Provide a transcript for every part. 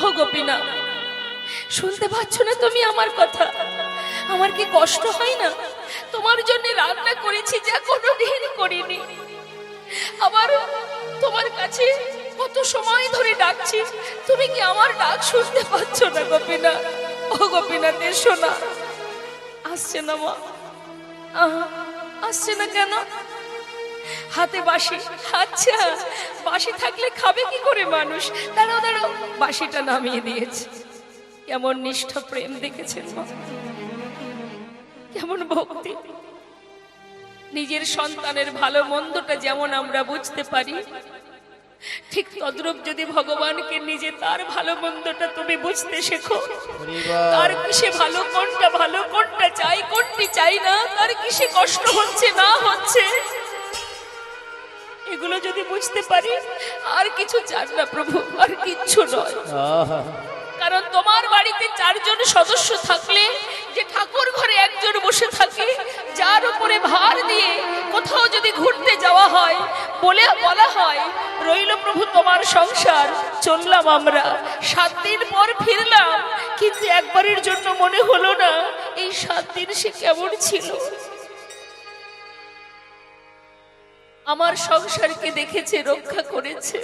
ও গোপীনাথ, শুনতে পাচ্ছ না তুমি আমার কথা? আমার কি কষ্ট হয় না? তোমার জন্য রান্না করেছি যা কোনোদিন করিনি। আবার তোমার কাছে কত সময় ধরে ডাকছি, তুমি কি আমার ডাক শুনতে পাচ্ছ না গোপীনাথ? ও গোপীনাথ, এসো না। আসছে না মা, আসছে না কেন? হাতে বাঁশি। আচ্ছা, বাঁশি থাকলে খাবে কি করে মানুষ? দাঁড়াও দাঁড়াও, বাঁশিটা নামিয়ে দিয়েছে। কেমন নিষ্ঠা প্রেম দেখেছেন মা, কেমন ভক্তি। নিজের সন্তানের ভালো মন্দটা যেমন আমরা বুঝতে পারি, ঠিক তদ্রূপ যদি ভগবানকে নিজে তার ভালো মন্দটা তুমি বুঝতে শেখো, তার কিসে ভালো কোনটা চাই কোনটি চাই না, তার কিসে কষ্ট হচ্ছে না হচ্ছে, এগুলো যদি বুঝতে পারি, আর কিছু চান না প্রভু, আর কিচ্ছু নয়। কারণ তোমার বাড়িতে 4 জন সদস্য থাকলে যে ঠাকুর ঘরে একজন বসে থাকে, যার উপরে ভার দিয়ে কোথাও যদি ঘুরতে যাওয়া হয়, বলা হয় রইল প্রভু তোমার সংসার, চললাম আমরা 7 দিন পর ফিরলাম, কিন্তু একবারের জন্য মনে হলো না এই 7 দিন সে কেমন ছিল। আমার সংসারকে দেখেছে, রক্ষা করেছে।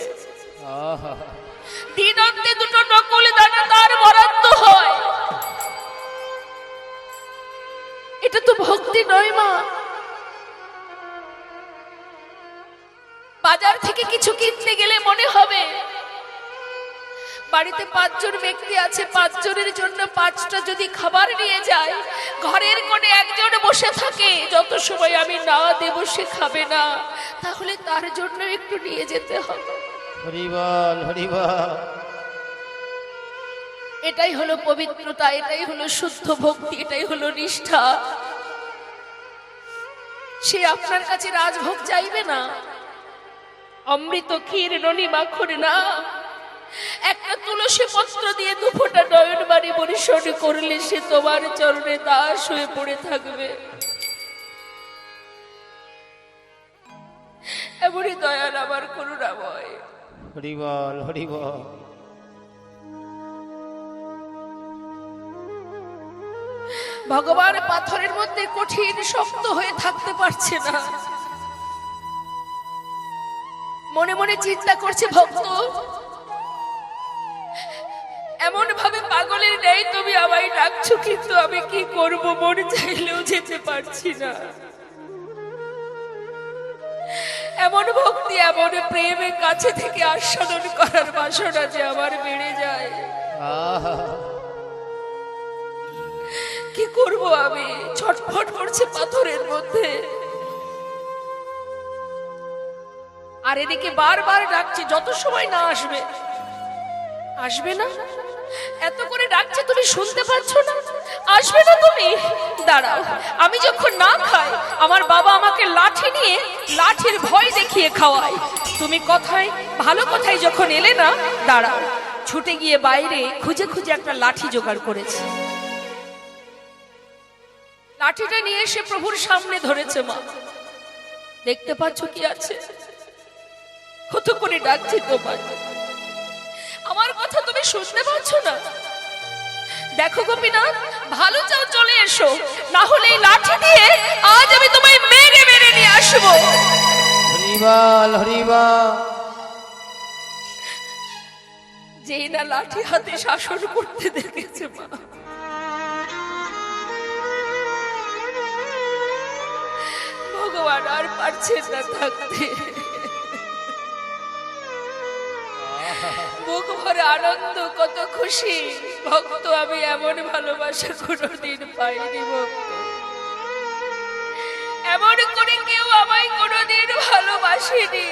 দিন অন্তে 2টো নকল দানা তার বরাদ্দ হয়। এটা তো ভক্তি নয় মা। বাজার থেকে কিছু কিনতে গেলে মনে হবে বাড়িতে 5 জন ব্যক্তি আছে, 5 জনের জন্য 5টা যদি খাবার নিয়ে যায়, ঘরের কোণে একজন বসে থাকে, যত সময় আমি না দেব সে খাবে না, তাহলে তার জন্য একটু নিয়ে যেতে হবে। হরি বল, হরি বল। এটাই হলো পবিত্রতা, এটাই হলো শুদ্ধ ভক্তি, এটাই হলো নিষ্ঠা। সে আপনার কাছে রাজভোগ চাইবে না, অমৃত ক্ষীর ননি মাখন না, একটা তুলসী পত্র দিয়ে 2 ফোঁটা নয়ন বাড়ি পরিশোধ করলে সে তোমার চরণে দাস হয়ে পড়ে থাকবে। এমনই দয়াল আমার করুণাময়। হরি বল, হরি বল। ভগবান পাথরের মধ্যে কঠিন শক্ত হয়ে থাকতে পারছে না, মনে মনে চিন্তা করছে, ভক্ত এমন ভাবে পাগলের ন্যায় তুমি আমায় ডাকছো, কিন্তু আমি কি করব, মন চাইলেও যেতে পারছি না। এমন ভক্তি, এমন প্রেমের কাছে থেকে আস্বাদন করার বাসনা যে আমার বেড়ে যায়। কি করব আমি? ছটফট করছে পাথরের মধ্যে। আর এদিকে বারবার ডাকছে, যত সময় না আসবে, আসবে না, এত করে ডাকছে, তুমি শুনতে পাচ্ছ না? আসবে না তুমি? দাঁড়াও, আমি যখন না খাই, আমার বাবা আমাকে লাঠি নিয়ে লাঠির ভয় দেখিয়ে খাওয়ায়। তুমি কথায় ভালো কথায় যখন এলে না, দাঁড়াও, ছুটে গিয়ে বাইরে খুঁজে খুঁজে একটা লাঠি জোগাড় করেছে। লাঠিটা নিয়ে এসে প্রভুর সামনে ধরেছে। মা, দেখতে পাচ্ছ কি আছে? কত করে ডাকছে তোমার, আমার কথা তুমি শুনতে পাচ্ছ না? দেখো গোপীনাথ, ভালো চাও চলে এসো, না হলে এই লাঠি দিয়ে আজ আমি তোমায় মেরে মেরে নিয়ে আসবো। হরি বল, হরি বল। যেই না লাঠি হাতে শাসন করতে দেখেছে মা, ভগবান আর পারছে না থাকতে। বুক ভরে আনন্দ, কত খুশি। ভক্ত, আমি এমন ভালোবাসা কোনোদিন পাইনি ভক্ত, এমন করে কেউ আমায় কোনোদিন ভালোবাসেনি।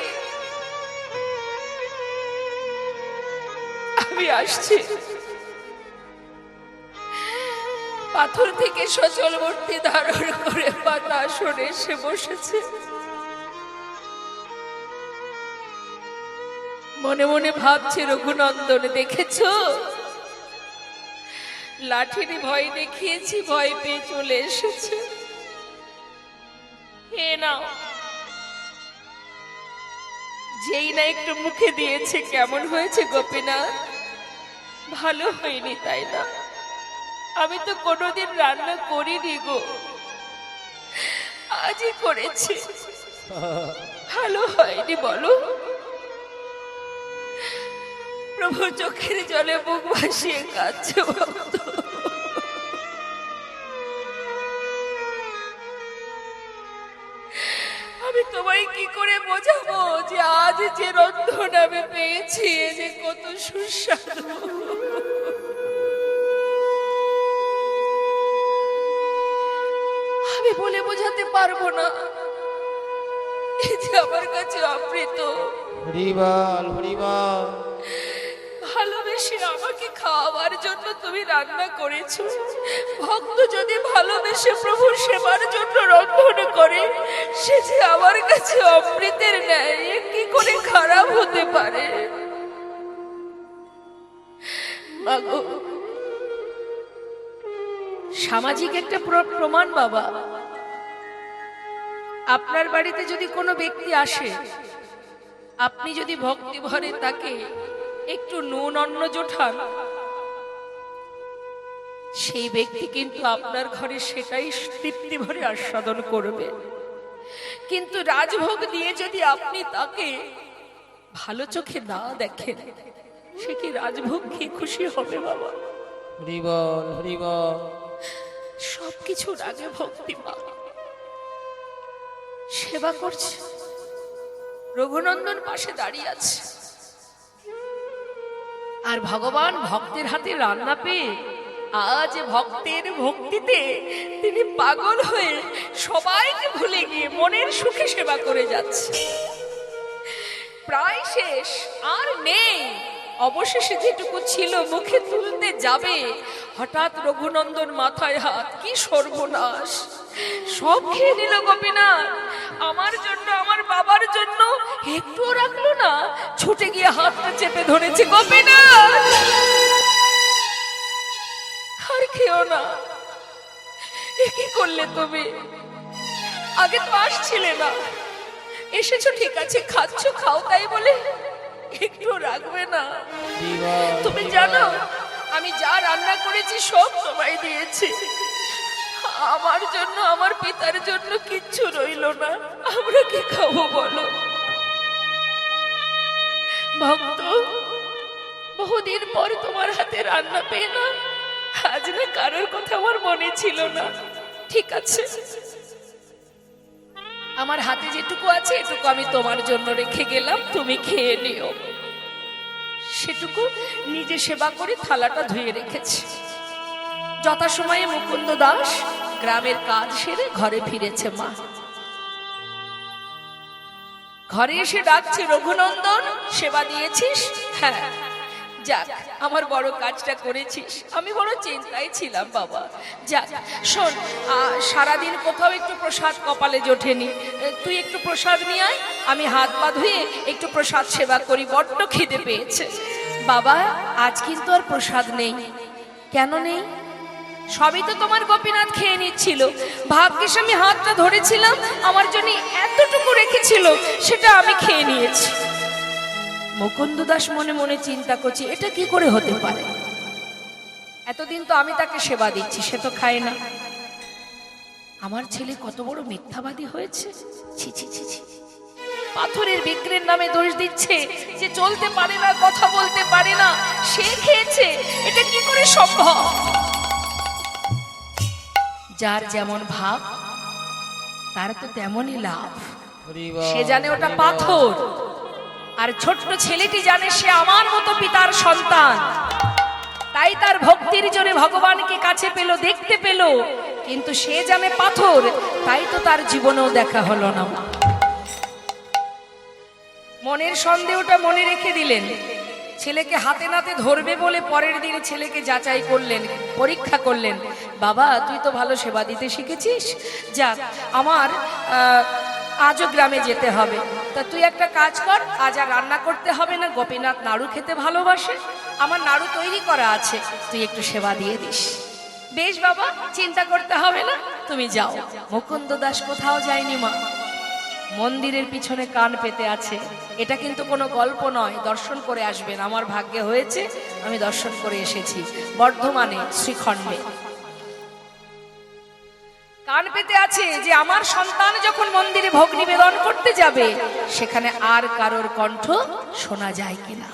আমি আসছি। পাথর থেকে সচল মূর্তি ধারণ করে পাতা আসনে এসে বসেছে। মনে মনে ভাবছে, রঘুনন্দন দেখেছো, লাঠির ভয় দেখিয়েছি, ভয় পেয়ে চলে এসেছে। হে নাও। যেই না একটু মুখে দিয়েছে, কেমন হয়েছে গোপীনাথ? ভালো হয়নি তাই না? আমি তো কোনোদিন রান্না করিনি গো, আজই করেছি। ভালো হয়নি বলো? প্রভু চোখের জলে মুখ ভাসিয়ে কাঁদছে ভক্ত। আমি তোমায় কি করে বোঝাবো যে আজ যে রন্ধন আমি পেয়েছি যে কত সুস্বাদু। আমি বলে বোঝাতে পারবো না, এই যে আমার কাছে অমৃত। হরিবল হরিবল। ভালোবেসে আমাকে খাওয়াবার জন্য তুমি রান্না করেছো। ভক্ত যদি ভালোবেসে প্রভুর সেবার জন্য রন্ধন করে, সে যে আমার কাছে অমৃতের ন্যায়, এ কি করে খারাপ হতে পারে? মাগো, সামাজিক একটা প্রমাণ বাবা। আপনার বাড়িতে যদি কোনো ব্যক্তি আসে, আপনি যদি ভক্তি ভরে তাকে একটু নুন অন্ন জোঠান, সেই ব্যক্তি কিন্তু আপনার ঘরে সেটাই তৃপ্তি ভরে আস্বাদন করবে। কিন্তু রাজভোগ দিয়ে যদি আপনি তাকে ভালো চোখে না দেখেন, সে কি রাজভোগ খেয়ে খুশি হবে বাবা? হরিবল হরিবল। সবকিছুর আগে ভক্তি মা। সেবা করছে, রঘুনন্দন পাশে দাঁড়িয়ে আছে, আর ভগবান ভক্তের হাতে রান্না পেয়ে আজ ভক্তের ভক্তিতে তিনি পাগল হয়ে সবাইকে ভুলে গিয়ে মনের সুখে সেবা করে যাচ্ছে। প্রায় শেষ, আর নেই। অবশেষে যেটুকু ছিল মুখে তুলতে যাবে, হঠাৎ রঘুনন্দন মাথায় হাত। কি সর্বনাশ! সব খেয়ে নিল গোপীনাথ। আমার জন্য, আমার বাবার জন্য একটুও রাখলো না। ছুটে গিয়ে হাতটা চেপে ধরেছে, গোপীনাথ আর খেও না। এ কি করলে তুমি? আগে তো আসছিলে না, এসেছো ঠিক আছে, খাচ্ছ, খাও, তাই বলে একটু রাখবে না? তুমি জানো আমি যা রান্না করেছি সব তোমায় দিয়েছি। আমার জন্য, আমার পিতার জন্য কিচ্ছু রইল না। আমরা কি খাবো বলো? ভক্ত, বহুদিন পর তোমার হাতে রান্না পেয়ে না, আজ না কারোর কথা আমার মনে ছিল না। ঠিক আছে, আমার হাতে যেটুকু আছে এটুকু আমি তোমার জন্য রেখে গেলাম, তুমি খেয়ে নিও। সেটুকু নিজে সেবা করে থালাটা ধুয়ে রেখেছি। যথাসময়ে মুকুন্দ দাস গ্রামের কাজ সেরে ঘরে ফিরেছে। মা ঘরে এসে ডাকছে, রঘুনন্দন সেবা দিয়েছিস? হ্যাঁ। যাক, আমার বড় কাজটা করেছিস। আমি বড় চিন্তায় ছিলাম বাবা। যাক শোন, সারাদিন কোথাও একটু প্রসাদ কপালে জোটেনি, তুই একটু প্রসাদ নিয়ে আয়, আমি হাত পা ধুয়ে একটু প্রসাদ সেবা করি, বড্ড খিদে পেয়েছে। বাবা, আজ কিন্তু আর প্রসাদ নেই। কেন নেই? সবই তো তোমার গোপীনাথ খেয়ে নিচ্ছিল। ভাগ্যিস আমি হাতটা ধরেছিলাম, আমার জন্য এতটুকু রেখেছিল, সেটা আমি খেয়ে নিয়েছি। মুকুন্দ দাস মনে মনে চিন্তা করছে, এটা কি করে হতে পারে? এতদিন তো আমি তাকে সেবা দিচ্ছি, সে তো খায় না। আমার ছেলে কত বড় মিথ্যাবাদী হয়েছে! ছি ছি ছি ছি। পাথরের বিক্রির নামে দোষ দিচ্ছে, যে চলতে পারে না, কথা বলতে পারে না, সে খেয়েছে। এটা কি করে সম্ভব? যার যেমন ভাব তার তো তেমনই লাভ। সে জানে ওটা পাথর, আর ছোট্ট ছেলেটি জানে সে আমার মতো পিতার সন্তান। তাই তার ভক্তির জোরে ভগবানকে কাছে পেল, দেখতে পেল, কিন্তু সে জানে পাথর, তাই তো তার জীবনেও দেখা হলো না। মনের সন্দেহটা মনে রেখে দিলেন। ছেলেকে হাতে নাতে ধরবে বলে পরের দিন ছেলেকে যাচাই করলেন, পরীক্ষা করলেন। বাবা, তুই তো ভালো সেবা দিতে শিখেছিস, যাক আমার আজও গ্রামে যেতে হবে। তা তুই একটা কাজ কর, আজ আর রান্না করতে হবে না, গোপীনাথ নাড়ু খেতে ভালোবাসে, আমার নাড়ু তৈরি করা আছে, তুই একটু সেবা দিয়ে দিস। বেশ বাবা, চিন্তা করতে হবে না, তুমি যাও। মুকুন্দ দাস কোথাও যায়নি মা। মন্দিরের পিছনে কান পেতে আছে। এটা কিন্তু কোনো গল্প নয়, দর্শন করে আসবেন। আমার ভাগ্যে হয়েছে, আমি দর্শন করে এসেছি বর্ধমানে শ্রীখণ্ডে। কান পেতে আছে যে আমার সন্তান যখন মন্দিরে ভোগ নিবেদন করতে যাবে সেখানে আর কারোর কণ্ঠ শোনা যায় কিনা।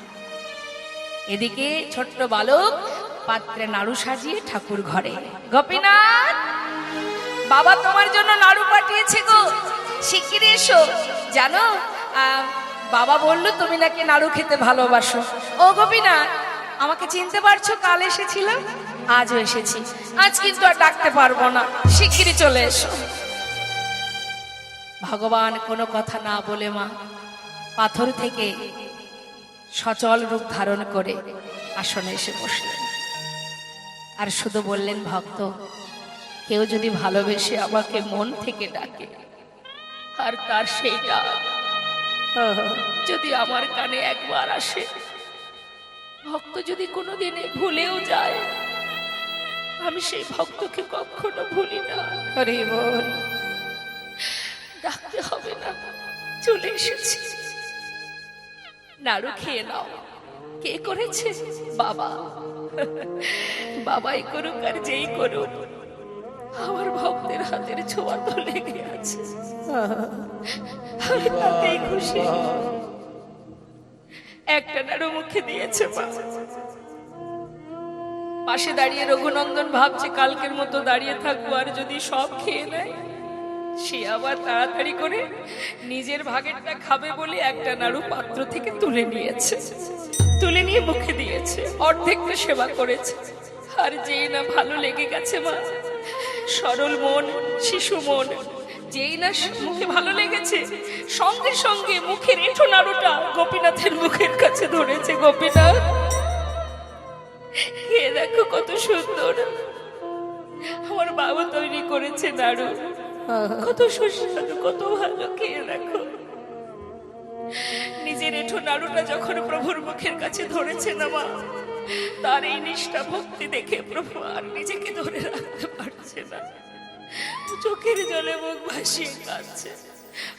এদিকে ছোট্ট বালক পাত্রে নাড়ু সাজিয়ে ঠাকুর ঘরে। গোপীনাথ, বাবা তোমার জন্য নাড়ু পাঠিয়েছে গো, শিগগিরই এসো। জানো বাবা বললো তুমি নাকি নাড়ু খেতে ভালোবাসো। ও গোপীনাথ, আমাকে চিনতে পারছো? কাল এসেছিলাম, আজও এসেছি, আজ কিন্তু আর ডাকতে পারবো না, শিগগিরই চলে এসো। ভগবান কোনো কথা না বলে মা পাথর থেকে সচল রূপ ধারণ করে আসনে এসে বসলেন। আর শুধু বললেন, ভক্ত কেউ যদি ভালোবেসে আমাকে মন থেকে ডাকে আর তার সেই ডাক যদি আমার কানে একবার আসে, ভক্ত যদি কোনোদিনে ভুলেও যায়, আমি সেই ভক্তকে কখনো ভুলি না। আরে বল, ডাকতে হবে না, চলে এসেছি, নাড়ু খেয়ে নাও। কে করেছে? বাবা। বাবাই করুক আর যেই করুক, আমার ভক্তের হাতের ছোঁয়া তো লেগে আছে, আমি তাতেই খুশি। একটা নাড়ু মুখে দিয়েছে মা। পাশে দাঁড়িয়ে রঘুনন্দন ভাবছে কালকের মতো দাঁড়িয়ে থাকবো, আর যদি সব খেয়ে নেয়। সে আবার তাড়াতাড়ি করে নিজের ভাগেরটা খাবে বলে একটা নাড়ু পাত্র থেকে তুলে নিয়েছে, তুলে নিয়ে মুখে দিয়েছে, অর্ধেকটা সেবা করেছে। আর যেই না ভালো লেগে গেছে মা, সরল মন, শিশু মন, যেই না মুখে ভালো লেগেছে, সঙ্গে সঙ্গে মুখের এঁঠো নাড়ুটা গোপীনাথের মুখের কাছে ধরেছে। গোপীনাথ, খেয়ে দেখো কত সুন্দর আমার বাবা তৈরি করেছে নাড়ু, কত সুস্বাদু, কত ভালো, খেয়ে দেখো। নিজের এঁঠো নাড়ুটা যখন প্রভুর মুখের কাছে ধরেছে না মা, তার এই নিষ্ঠা ভক্তি দেখে প্রভু আর নিজেকে ধরে রাখতে পারছে না, চোখের জলে মুখ ভাসিয়ে কাঁদছে।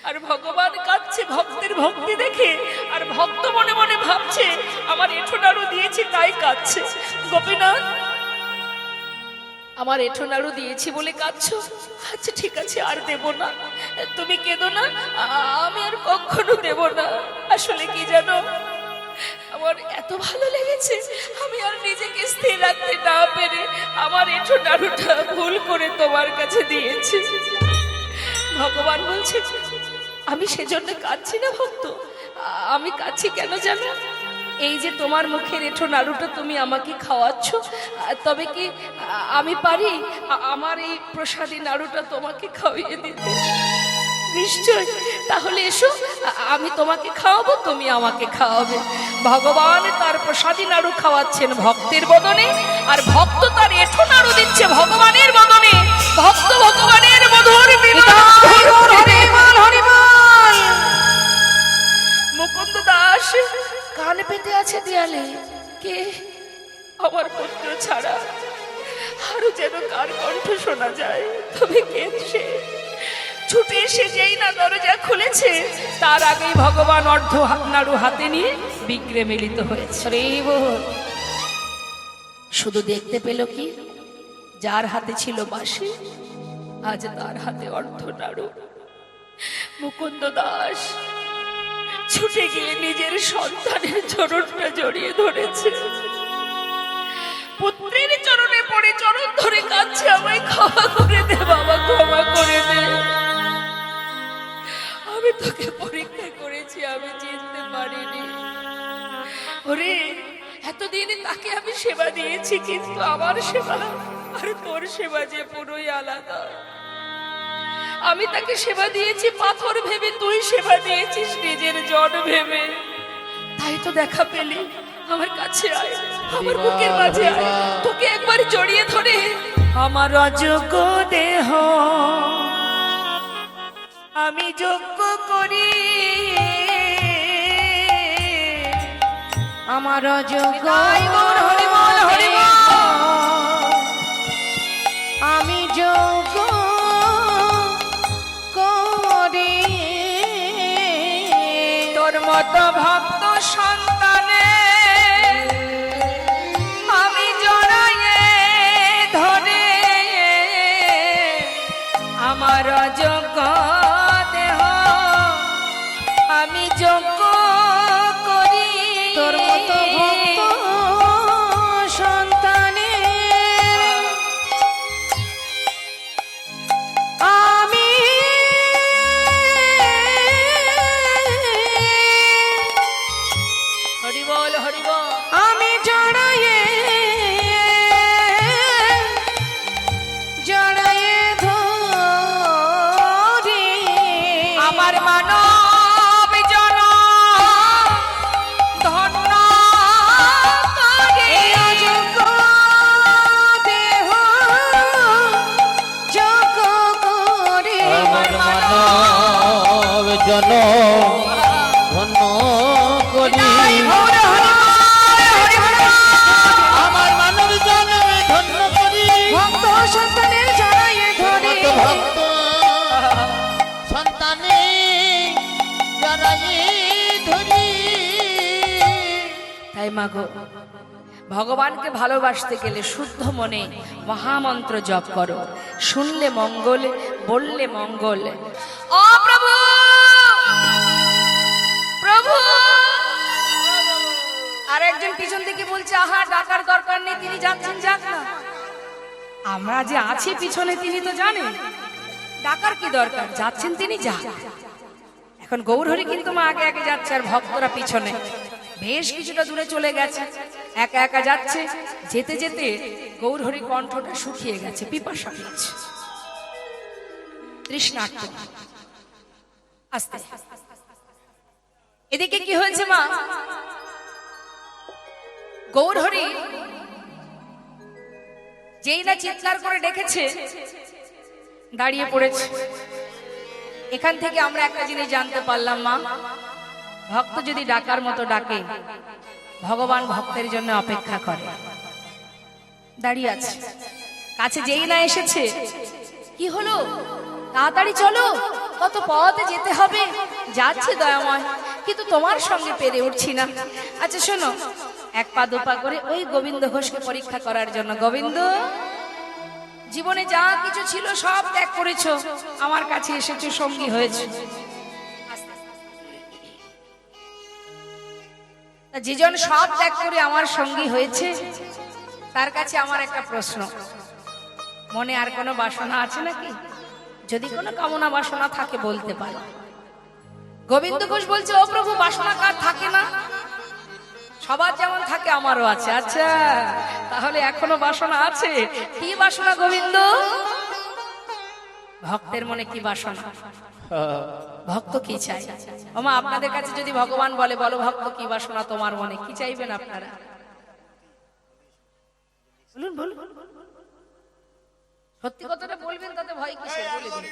আর ভগবান কাঁদছে ভক্তের ভক্তি দেখে, আর ভক্ত মনে মনে ভাবছে আমার এঁঠো নাড়ু দিয়েছি তাই কাঁদছে। গোপীনাথ, আমার এঁঠো নাড়ু দিয়েছি বলে কাঁদছো? আচ্ছা ঠিক আছে, আর দেব না, তুমি কেঁদো না, আমি আর কখনো দেব না। আসলে কি জানো, আমার এত ভালো লেগেছে, আমি আর নিজেকে স্থির রাখতে না পেরে আমার এঁঠো নাড়ুটা ভুল করে তোমার কাছে দিয়েছি। ভগবান বলছে আমি সেজন্য কাঁদছি না ভক্ত, আমি কাঁদছি কেন জানো? এই যে তোমার মুখের এঁঠো নাড়ুটা তুমি আমাকে খাওয়াচ্ছ, তবে কি আমি পারি আমার এই প্রসাদী নাড়ুটা তোমাকে খাওয়িয়ে দিতে? নিশ্চয়, তাহলে এসো, আমি তোমাকে খাওয়াবো, তুমি আমাকে খাওয়াবে। ভগবান তার প্রসাদী নাড়ু খাওয়াচ্ছেন ভক্তের বদনে, আর ভক্ত তার এঁঠো নাড়ু দিচ্ছে ভগবানের বদনে। ভক্ত ভগবানের মধুর মুকুন্দ দাস কান পেতে আছে দেয়ালে। কে? আমার পুত্র ছাড়া আরো যেন কার কণ্ঠ শোনা যায়, তবে কে সে? ছুটে এসে যেই না দরজা খুলেছে, তার আগেই ভগবান অর্ধ নাড়ু হাতে নিয়ে বিগ্রে মিলিত হয়েছে। শুধু দেখতে পেল কি, যার হাতে ছিল বাঁশি আজ তার হাতে অর্ধ নাড়ু। মুকুন্দ দাস ছুটে গিয়ে নিজের সন্তানের চরণটা জড়িয়ে ধরেছে, পুত্রের চরণে পড়ে চরণ ধরে কাঁদছে, আমায় ক্ষমা করে দে বাবা, ক্ষমা করে দে। আমি তোকে পরীক্ষা করেছি, আমি চিনতে পারিনি। ওরে, এতদিন তাকে আমি সেবা দিয়েছি, কিন্তু আমার সেবা আর তোর সেবা যে পুরোই আলাদা। আমি তাকে সেবা দিয়েছি পাথর ভেবে, তুই সেবা দিয়েছিস নিজের জন ভেবে। তাই তো দেখা পেলি, আমার কাছে আয়, আমার বুকের মাঝে আয়, তোকে একবার জড়িয়ে ধরে আমার অযোগ্য দেহ আমি যোগ্য করি, আমার অযোগ্য আমি যোগ্য করি। জন ধন্য করি আমার মানব জন্মে ধন্য করি ভক্ত সন্তানের জানাই ধরে ভক্ত সন্তানে জড়াই ধরি। তাই মাগো, ভগবানকে ভালোবাসতে গেলে শুদ্ধ মনে মহামন্ত্র জপ করো। শুনলে মঙ্গল, বললে মঙ্গল। ও প্রভু, প্রভু। আর একজন পিছন থেকে বলছে, আহা ডাকার দরকার নেই, তিনি যাচ্ছেন, যাক না। আমরা যে আছি পিছনে তিনি তো জানেন, ডাকার কি দরকার, যাচ্ছেন তিনি, যাক। এখন গৌরহরি কিন্তু মা আগে আগে যাচ্ছে আর ভক্তরা পিছনে। বেশ কিছুটা দূরে চলে গেছে, একা একা যাচ্ছে। যেতে যেতে গৌরহরি কণ্ঠটা শুকিয়ে গেছে, পিপাসা পেয়েছে, তৃষ্ণার্ত। আস্তে এদিকে কি হয়েছে মা, গৌরহরি যেই না চিৎকার করে ডেকেছে, দাঁড়িয়ে পড়েছে। এখান থেকে আমরা একটা জিনিস জানতে পারলাম মা, ভক্ত যদি ডাকার মতো ডাকে, ভগবান ভক্তের জন্য অপেক্ষা করে, দাঁড়িয়ে আছে। কাছে যেই না এসেছে, কি হলো, তাড়াতাড়ি চলো, কত পথে যেতে হবে, যাচ্ছে দয়াময়, কিন্তু তোমার সঙ্গে পেরে উঠছি না। আচ্ছা শোনো, এক পা দুপা করে ওই গোবিন্দ ঘোষকে পরীক্ষা করার জন্য, গোবিন্দ জীবনে যা কিছু ছিল সব ত্যাগ করেছো, আমার কাছে এসেছো, সঙ্গী হয়েছে। যেজন সব ত্যাগ করে আমার সঙ্গী হয়েছে, তার কাছে আমার একটা প্রশ্ন, মনে আর কোনো বাসনা আছে নাকি? যদি কোনো কামনা বাসনা থাকে বলতে পারো। গোবিন্দ ঘোষ বলছে, ও প্রভু, বাসনা কার থাকে না? সবার যেমন থাকে আমারও আছে। আচ্ছা, তাহলে এখনো বাসনা আছে। কি বাসনা গোবিন্দ? ভক্তের মনে কি বাসনা, ভক্ত কি চাই? ওমা, আপনাদের কাছে যদি ভগবান বলে, বলো ভক্ত কি বাসনা তোমার মনে, কি চাইবেন আপনারা? বলুন বলুন, সত্যি কথাটা বলবেন, তাতে ভয় কিসের? বলে দিন।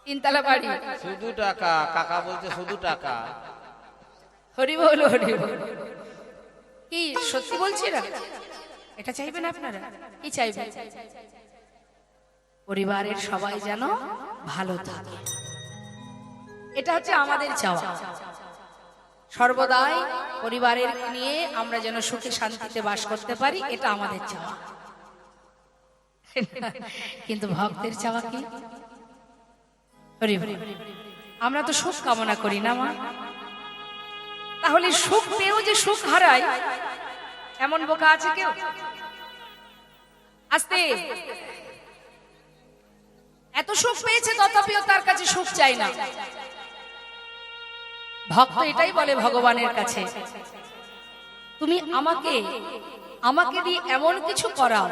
তিনতলা বাড়ি, শুধু টাকা, কাকা বলছে শুধু টাকা। হরি বল, হরি বল। কি সত্যি বলছি না? এটা চাইবেন আপনারা? কি চাইবেন? পরিবারের সবাই যেন ভালো থাকে, এটা হচ্ছে আমাদের চাওয়া। সর্বদাই পরিবারের নিয়ে আমরা যেন সুখে শান্তিতে বাস করতে পারি, এটা আমাদের চাওয়া। কিন্তু ভক্তের চাওয়া কি? আমরা তো সুখ কামনা করি না মা? তাহলে সুখ পেয়েও যে সুখ হারায়, এমন বোকা আছে কেউ? আস্তে, এত সুখ পেয়েছে তথাপিও তার কাছে সুখ চাই না। ভক্ত এটাই বলে ভগবানের কাছে, তুমি আমাকে দিয়ে এমন কিছু করাও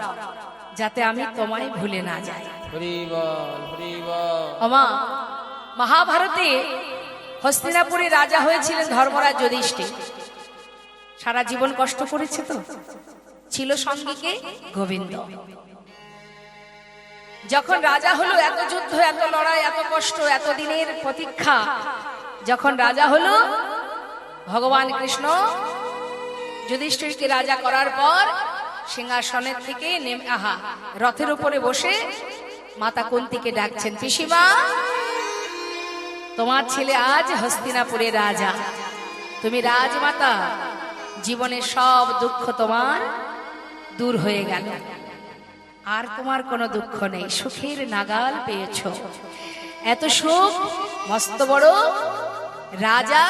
যাতে আমি তোমায় ভুলে না যাই। হরি বল, হরি বল। ওমা, মহাভারতে হস্তিনাপুরে রাজা হয়েছিলেন ধর্মরাজ যুধিষ্ঠির। সারা জীবন কষ্ট করেছে, তো ছিল সঙ্গীকে গোবিন্দ। যখন রাজা হলো, এত যুদ্ধ, এত লড়াই, এত কষ্ট, এত দিনের প্রতীক্ষা, যখন রাজা হলো, ভগবান কৃষ্ণ যুধিষ্ঠিরকে রাজা করার পর সিংহাসনের থেকে নেমে, রথের উপরে বসে মাতা কুন্তিকে ডাকছেন, পিসিমা, তোমার ছেলে আজ হস্তিনাপুরে রাজা, তুমি রাজমাতা, জীবনের সব দুঃখ তোমার দূর হয়ে গেল, আর তোমার কোনো দুঃখ নেই, সুখের নাগাল পেয়েছো। এত সুখ, মস্ত বড় রাজা,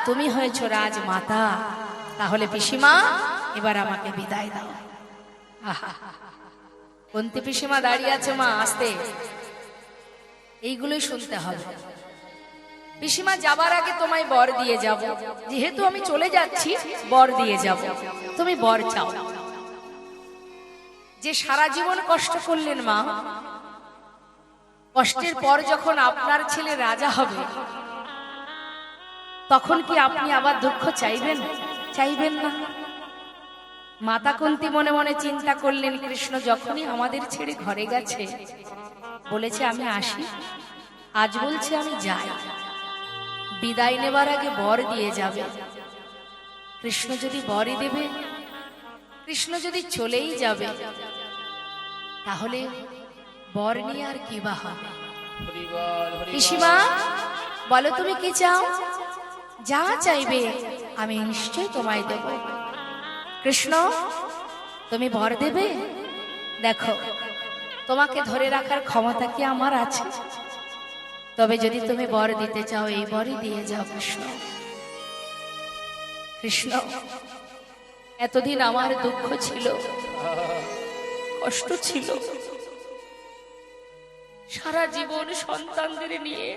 তুমি হয়েছো রাজমাতা। তাহলে পিসিমা, এবার আমাকে বিদায় দাও। কুন্তি পিসিমা দাঁড়িয়ে আছে, মা আস্তে, এইগুলোই শুনতে হবে। পিসিমা, যাবার আগে তোমায় বর দিয়ে যাব, যেহেতু আমি চলে যাচ্ছি, বর দিয়ে যাব, তুমি বর চাও। যে সারা জীবন কষ্ট করলেন মা, কষ্টের পর যখন আপনার ছেলে রাজা হবে, তখন কি আপনি আবার দুঃখ চাইবেন? চাইবেন না। মাতা কুন্তি মনে মনে চিন্তা করলেন, কৃষ্ণ যখনই আমাদের ছেড়ে ঘরে গেছে, বলেছে আমি আসি, আজ বলছে আমি যাই, বিদায় নেবার আগে বর দিয়ে যাবে। কৃষ্ণ যদি বরই দেবে, কৃষ্ণ যদি চলেই যাবে, তাহলে বর নিয়ে আর কি বা হবে? হরি বল, হরি বল। পিসিমা বলো তুমি কি চাও? যা চাইবে আমি নিশ্চয় তোমায় দেব। কৃষ্ণ তুমি বর দেবে? দেখো তোমাকে ধরে রাখার ক্ষমতা কি আমার আছে? তবে যদি তুমি বর দিতে চাও, এই বরই দিয়ে যাও কৃষ্ণ। কৃষ্ণ এতদিন আমার দুঃখ ছিল, কষ্ট ছিল, সারা জীবন সন্তানদের নিয়ে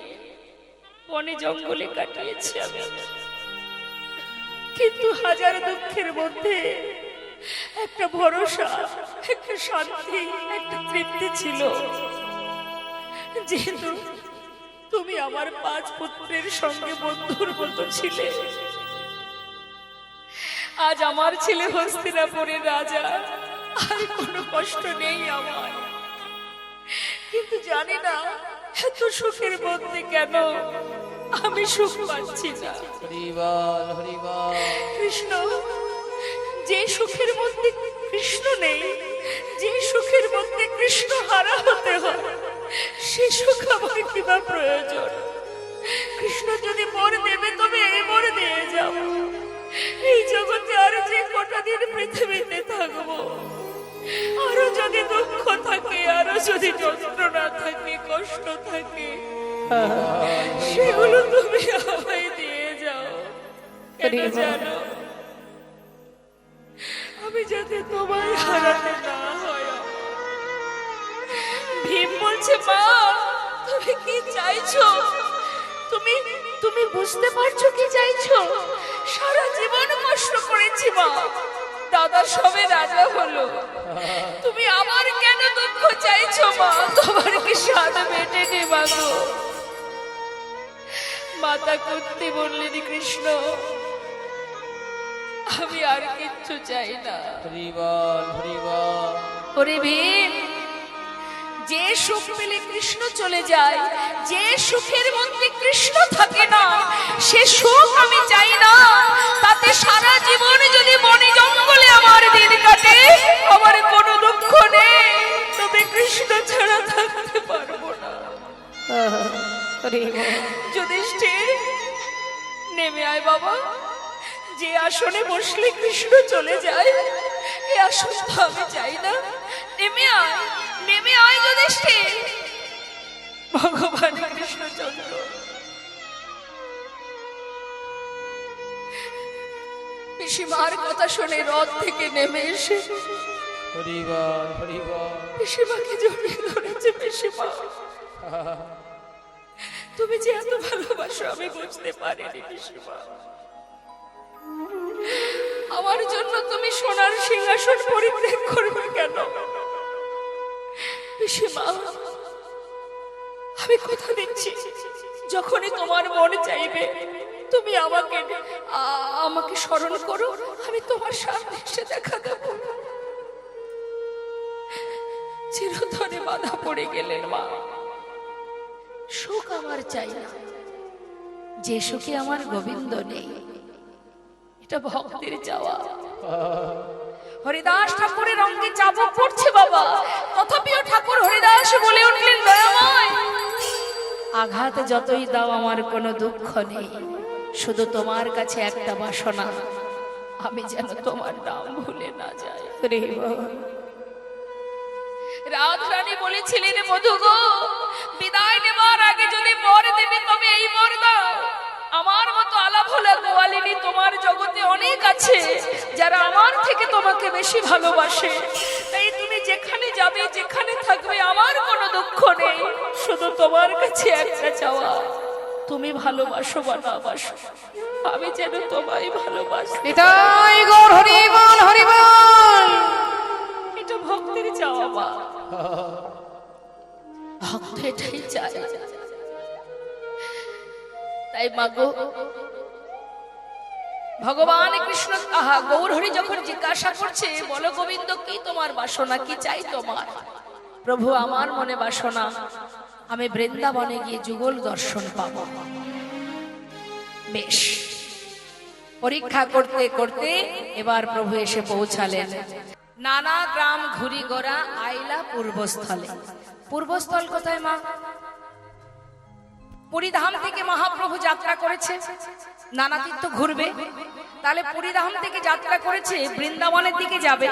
বনে জঙ্গলে কাটিয়েছি আমি, কিন্তু হাজার দুঃখের মধ্যে একটা ভরসা, একটা শান্তি, একটা তৃপ্তি ছিল, যেহেতু তুমি আমার 5 পুত্রের সঙ্গে বন্ধুর মতো ছিলে। আজ আমার ছেলে হস্তিনাপুরের রাজা, আর কোনো কষ্ট নেই আমার, কিন্তু জানি না এত সুখের মধ্যে কেন আমি সুখ পাচ্ছি না। হরি বল, হরি বল। কৃষ্ণ, যে সুখের মধ্যে কৃষ্ণ নেই, যে সুখের মধ্যে কৃষ্ণ হারা হতে হয়, সে সুখ আমার কিবা প্রয়োজন? কৃষ্ণ যদি বর দেবে তবে এই বর দিয়ে যাও। এই জগতে আর যে কটা দিন পৃথিবীতে থাকবো, আরো যদি দুঃখ থাকে, আরো যদি যন্ত্রণা থাকে, কষ্ট থাকে, সেগুলো তুমি আমায় দিয়ে যাও। কেন জানো? আমি যাতে তোমায় হারাতে না হয়। ভীম বলছে, মা তুমি কি চাইছো? তুমি বুঝতে পারছো কি চাইছো? সারা জীবন কষ্ট করেছি মা, দাদা সবে রাজা হলো, তুমি আমার কেন দুঃখ চাইছো মা? তোমার কি স্বাদ মেটেনি মাগো? মাতা কুন্তি বললেন, কৃষ্ণ আমি আর কিচ্ছু চাই না। হরি বল, হরি বল। ওরে ভীম, যে সুখ পেলে কৃষ্ণ চলে যায়, যে সুখের মধ্যে কৃষ্ণ থাকে না, সে সুখ আমি চাই না। তাতে সারা জীবন যদি বনে জঙ্গলে আমার দিন কাটে, আমার কোনো দুঃখ নেই, তবে কৃষ্ণ ছাড়া থাকতে পারবো না। যুধিষ্ঠির, নেমে আয় বাবা। যে আসনে বসলে কৃষ্ণ চলে যায়, এই আসন তো আমি চাই না। নেমে আয়, নেমে আয় যুধিষ্ঠির। ভগবান কৃষ্ণচন্দ্র পিসিমার কথা শুনে রথ থেকে নেমে এসে হরি বল, হরি বল। পিসিমাকে জড়িয়ে ধরেছে। পিসিমা, তুমি যে এত ভালোবাসো আমি বুঝতে পারিনি। পিসিমা, আমার জন্য তুমি সোনার সিংহাসন পরিত্যাগ করবে কেন? পিসিমা, আমি কথা দিচ্ছি, যখনই তোমার মন চাইবে তুমি আমাকে স্মরণ করো, আমি তোমার সামনে এসে দেখা দেব। চিরতরে বাধা পড়ে গেলেন মা। সুখ আমার চাই না, যে সুখে আমার গোবিন্দ নেই, এটা ভক্তের চাওয়া। হরিদাস ঠাকুরের অঙ্গে চাবুক পড়ছে বাবা, তথাপিও ঠাকুর হরিদাস বলে উঠলেন, দয়াময় আঘাত যতই দাও আমার কোনো দুঃখ নেই, শুধু তোমার কাছে একটা বাসনা, আমি যেন তোমার নাম ভুলে না যাই। রাধারানী বলেছিলেন, মধু গো, বিদায় নেবার আগে যদি বর দেবে তবে এই বর দাও। আমার মতো আলাভোলা গোয়ালিনী তোমার জগতে অনেক আছে, যারা আমার থেকে তোমাকে বেশি ভালোবাসে। তাই তুমি যেখানে যাবে, যেখানে থাকবে, আমার কোনো দুঃখ নেই, শুধু তোমার কাছে একটা চাওয়া, তুমি ভালোবাসো বা না বাসো, আমি যেন তোমায় ভালোবাসি। নিতাই গৌর হরি বল, হরি বল। এটা ভক্তের চাওয়া মা, ভক্ত এটাই চায়। তাই মাগো, ভগবান কৃষ্ণ গৌর হরি যখন জিজ্ঞাসা করছে, বলো গোবিন্দ কি তোমার বাসনা, কি চাই তোমার? প্রভু, আমার মনে বাসনা আমি বৃন্দাবনে গিয়ে যুগল দর্শন পাবো। বেশ, পরীক্ষা করতে করতে এবার প্রভু এসে পৌঁছালেন। নানা গ্রাম ঘুরি গোরা আইলা পূর্বস্থলে। পূর্বস্থল কোথায় মা? পুরীধাম থেকে মহাপ্রভু যাত্রা করেছে, নানা তীর্থ ঘুরবে, তাহলে পুরীধাম থেকে যাত্রা করেছে বৃন্দাবনের দিকে যাবে,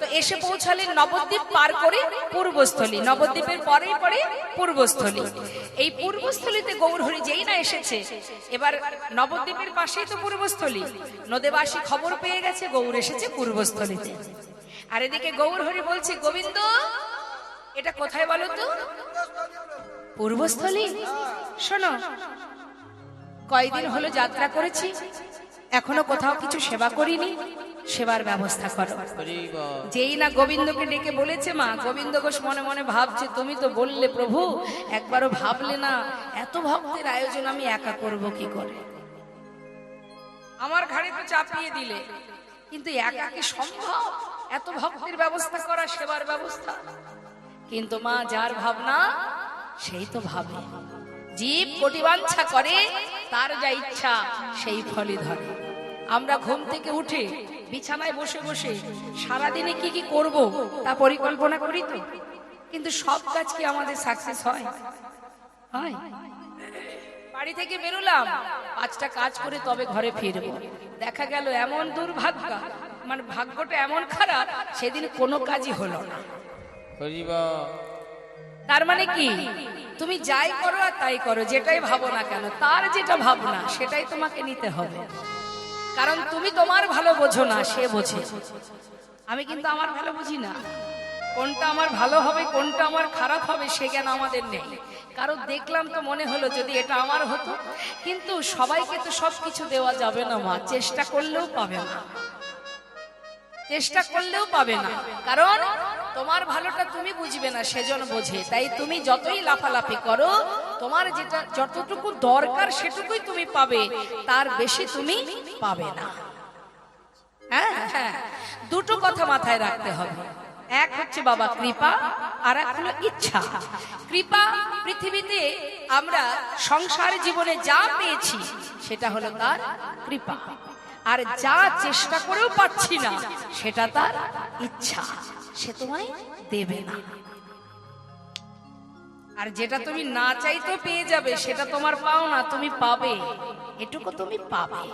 তো এসে পৌঁছালেন নবদ্বীপ পার করে পূর্বস্থলী। নবদ্বীপের পরেই পরে পূর্বস্থলী। এই পূর্বস্থলীতে গৌরহরি যেই না এসেছে, এবার নবদ্বীপের পাশেই তো পূর্বস্থলী, নদেবাসী খবর পেয়ে গেছে গৌর এসেছে পূর্বস্থলীতে। আর এদিকে গৌরহরি বলছে, গোবিন্দ এটা কোথায় বলো তো? পূর্বস্থলী। শোনো, কয়দিন হলো যাত্রা করেছি, এখনো কোথাও কিছু সেবা করিনি, সেবার ব্যবস্থা করো। হরি বল। যেই না গোবিন্দকে ডেকে বলেছে মা, গোবিন্দ ঘোষ মনে মনে ভাবছে, তুমি তো বললে প্রভু, একবারও ভাবলে না এত ভক্তের আয়োজন আমি একা করব কি করে? আমার ঘাড়ে তো চাপিয়ে দিলে, কিন্তু একা কি সম্ভব এত ভক্তের ব্যবস্থা করা, সেবার ব্যবস্থা? কিন্তু মা, যার ভাবনা সেই তো ভাবে। জীব কোটি বাঞ্ছা করে, তার যা ইচ্ছা সেই ফলই ধরে। আমরা ঘুম থেকে উঠে বিছানায় বসে বসে সারাদিনে কি কি করব তা পরিকল্পনা করি তো, কিন্তু সব কাজ কি আমাদের সাকসেস হয়? হয়? বাড়ি থেকে বেরোলাম, 5টা কাজ করে তবে ঘরে ফিরবো, দেখা গেল এমন দুর্ভাগ্য, মানে ভাগ্যটা এমন খারাপ, সেদিন কোনো কাজই হলো না। হরি বল। তার মানে কি, তুমি যাই করো আর তাই করো, যেটাই ভাবো না কেন, তার যেটা ভাবনা সেটাই তোমাকে নিতে হবে। কারণ তুমি তোমার ভালো বোঝো না, সে বোঝে। আমি কিন্তু আমার ভালো বুঝি না, কোনটা আমার ভালো হবে কোনটা আমার খারাপ হবে সে জ্ঞান আমাদের নেই। কারণ দেখলাম তো মনে হলো যদি এটা আমার হতো, কিন্তু সবাইকে তো সবকিছু দেওয়া যাবে না মা, চেষ্টা করলেও পাবে না, চেষ্টা করলেও পাবে না। কারণ তোমার ভালোটা তুমি বুঝবে না, সেজন বোঝে। তাই তুমি যতই লাফালাফি করো, তোমার যেটা যতটুকু দরকার সেটুকুই তুমি পাবে, তার বেশি তুমি পাবে না। হ্যাঁ হ্যাঁ, দুটো কথা মাথায় রাখতে হবে। এক হচ্ছে বাবা কৃপা, আর এক হলো ইচ্ছা। কৃপা, পৃথিবীতে আমরা সংসার জীবনে যা পেয়েছি সেটা হলো তার কৃপা, আর যা চেষ্টা করেও পাচ্ছি না সেটা তার ইচ্ছা, সে তোমায় দেবে না। আর যেটা তুমি না চাইতে পেয়ে যাবে সেটা তোমার পাও না, তুমি পাবে, এটুকু তুমি পাবে।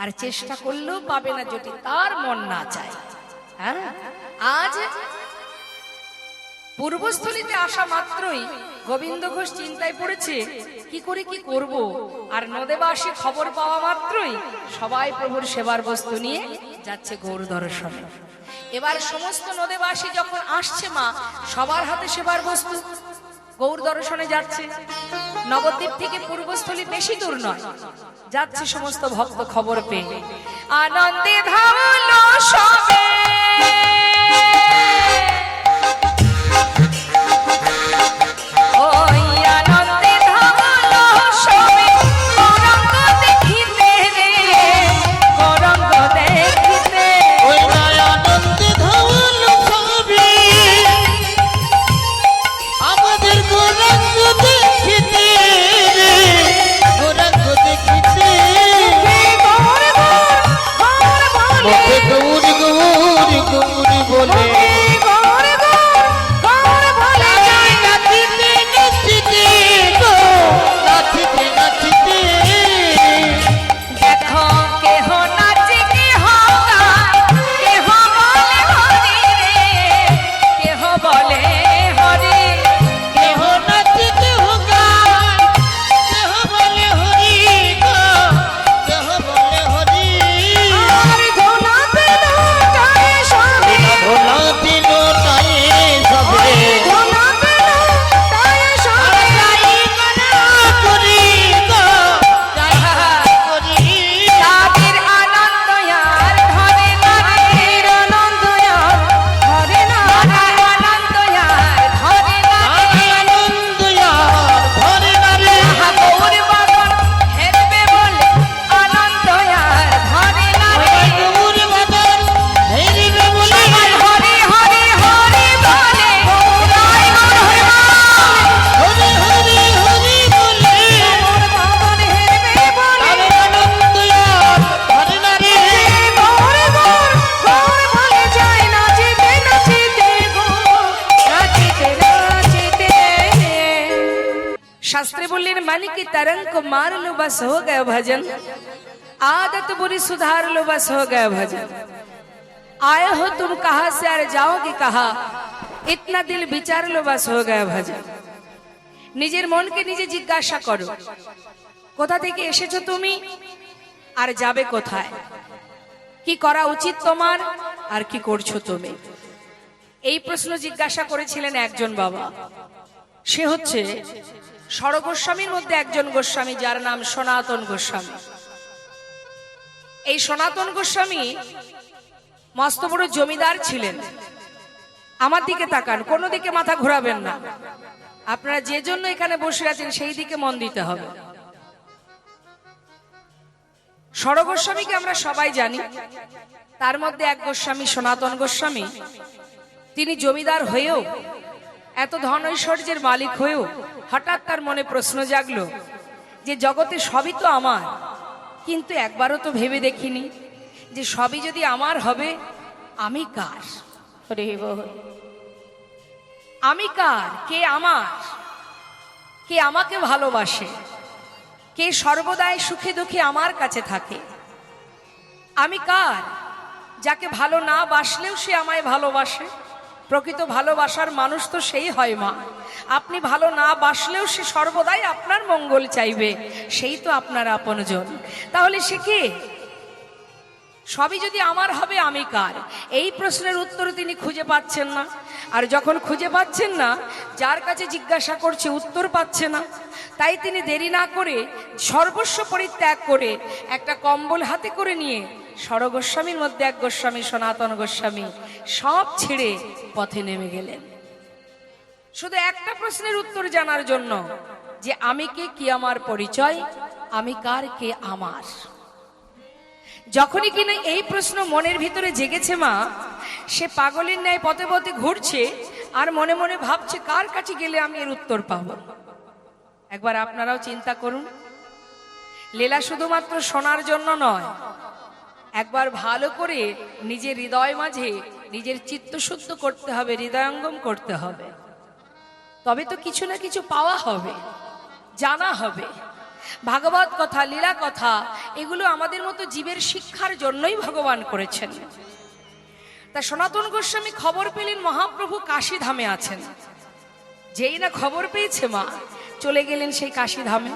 আর চেষ্টা করলেও পাবে না যদি তার মন না চায়। হ্যাঁ, আজ পূর্বস্থলীতে আসা মাত্রই গোবিন্দ ঘোষ চিন্তায় পড়েছে কি করে কি করব। আর নদেবাসী খবর পাওয়া মাত্রই সবাই প্রভুর সেবার বস্তু নিয়ে যাচ্ছে গৌর দর্শনে। এবার সমস্ত নদেবাসী যখন আসছে মা, সবার হাতে সেবার বস্তু, গৌর দর্শনে যাচ্ছে। নবদ্বীপ থেকে পূর্বস্থলী বেশি দূর নয়, যাচ্ছে সমস্ত ভক্ত খবর পেয়ে। আনন্দে ধামলো সবে, ভোলা দিল मन की तरंग को मार लो बस हो गए भजन, आदत बुरी सुधार लो बस हो गए भजन। आए हो तुम कहां से और जाओगे कहां, इतना दिल विचार लो बस हो गए भजन। নিজের মনকে নিজে জিজ্ঞাসা করো, কোথা থেকে এসেছো তুমি আর যাবে কোথায়, কি করা উচিত তোমার আর কি করছো তুমি। এই প্রশ্ন জিজ্ঞাসা করেছিলেন একজন বাবা। সে হচ্ছে ষড়গোস্বামীর মধ্যে একজন গোস্বামী, যার নাম সনাতন গোস্বামী। এই সনাতন গোস্বামী মস্ত বড় জমিদার ছিলেন। আমার দিকে তাকান, কোনো দিকে মাথা ঘোরাবেন না। আপনারা যে জন্য এখানে বসে আছেন সেই দিকে মন দিতে হবে। ষড়গোস্বামীকে আমরা সবাই জানি, তার মধ্যে এক গোস্বামী সনাতন গোস্বামী। তিনি জমিদার হয়েও, এত ধন ঐশ্বর্যের মালিক হয়েও হঠাৎ তার মনে প্রশ্ন জাগলো যে জগতে সবই তো আমার, কিন্তু একবারও তো ভেবে দেখিনি যে সবই যদি আমার হবে আমি কার। আমি কার, কে আমার, কে আমাকে ভালোবাসে, কে সর্বদাই সুখে দুঃখে আমার কাছে থাকে। আমি কার, যাকে ভালো না বাসলেও সে আমায় ভালোবাসে। প্রকৃত ভালোবাসার মানুষ তো সেই হয় মা। আপনি ভালো না বাসলেও সে সর্বদাই আপনার মঙ্গল চাইবে, সেই তো আপনার আপনজন। তাহলে সে কে? সবই যদি আমার হবে আমি কার? এই প্রশ্নের উত্তর তিনি খুঁজে পাচ্ছেন না। আর যখন খুঁজে পাচ্ছেন না, যার কাছে জিজ্ঞাসা করছে উত্তর পাচ্ছে না, তাই তিনি দেরি না করে সর্বস্ব পরিত্যাগ করে একটা কম্বল হাতে করে নিয়ে ষড়গোস্বামীর মধ্যে এক গোস্বামী সনাতন গোস্বামী সব ছেড়ে পথে নেমে গেলেন, শুধু একটা প্রশ্নের উত্তর জানার জন্য যে আমি কে, কি আমার পরিচয়, আমি কার, কে আমার। যখনই কিনা এই প্রশ্ন মনের ভিতরে জেগেছে মা, সে পাগলের ন্যায় পথে পথে ঘুরছে আর মনে মনে ভাবছে কার কাছে গেলে আমি এর উত্তর পাবো। একবার আপনারাও চিন্তা করুন, লীলা শুধুমাত্র শোনার জন্য নয়, একবার ভালো করে নিজের হৃদয় মাঝে নিজের চিত্ত শুদ্ধ করতে হবে, হৃদয়ঙ্গম করতে হবে, তবে তো কিছু না কিছু পাওয়া হবে, জানা হবে। ভাগবত কথা, লীলা কথা, এগুলো আমাদের মতো জীবের শিক্ষার জন্যই ভগবান করেছেন। তা সনাতন গোস্বামী খবর পেলেন মহাপ্রভু কাশী ধামে আছেন। যেই না খবর পেয়েছে মা, চলে গেলেন সেই কাশী ধামে।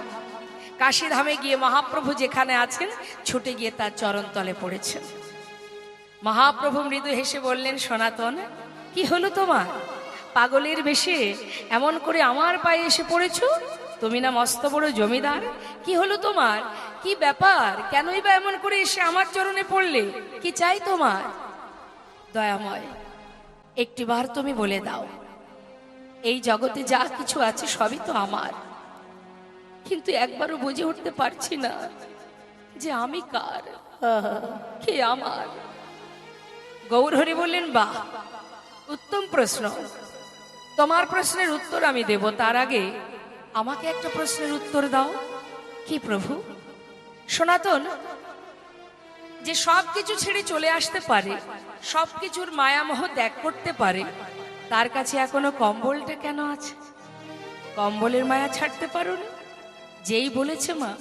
কাশী ধামে গিয়ে মহাপ্রভু যেখানে আছেন ছুটে গিয়ে তার চরণতলে পড়েছেন। মহাপ্রভু মৃদু হেসে বললেন, সনাতন, কি হলো তোমার? পাগলের বেশে এমন করে আমার পায়ে এসে পড়েছো? তুমি না মস্ত বড় জমিদার, কি হলো তোমার? কি ব্যাপার? কেনই বা এমন করে এসে আমার চরণে পড়লে? কি চাই তোমার? দয়াময়, একটিবার তুমি বলে দাও, এই জগতে যা কিছু আছে সবই তো আমার, কিন্তু একবারও বুঝে উঠতে পারছি না যে আমি কার, কে আমার। গৌরহরি বললেন, বাহ, উত্তম প্রশ্ন। তোমার প্রশ্নের উত্তর আমি দেব, তার আগে আমাকে একটা প্রশ্নের উত্তর দাও। কি প্রভু? সনাতন, যে সব কিছু ছেড়ে চলে আসতে পারে, সবকিছুর মায়ামোহ ত্যাগ করতে পারে, তার কাছে এখনো কম্বলটা কেন আছে? কম্বলের মায়া ছাড়তে পারো না? যেই বলেছে মা,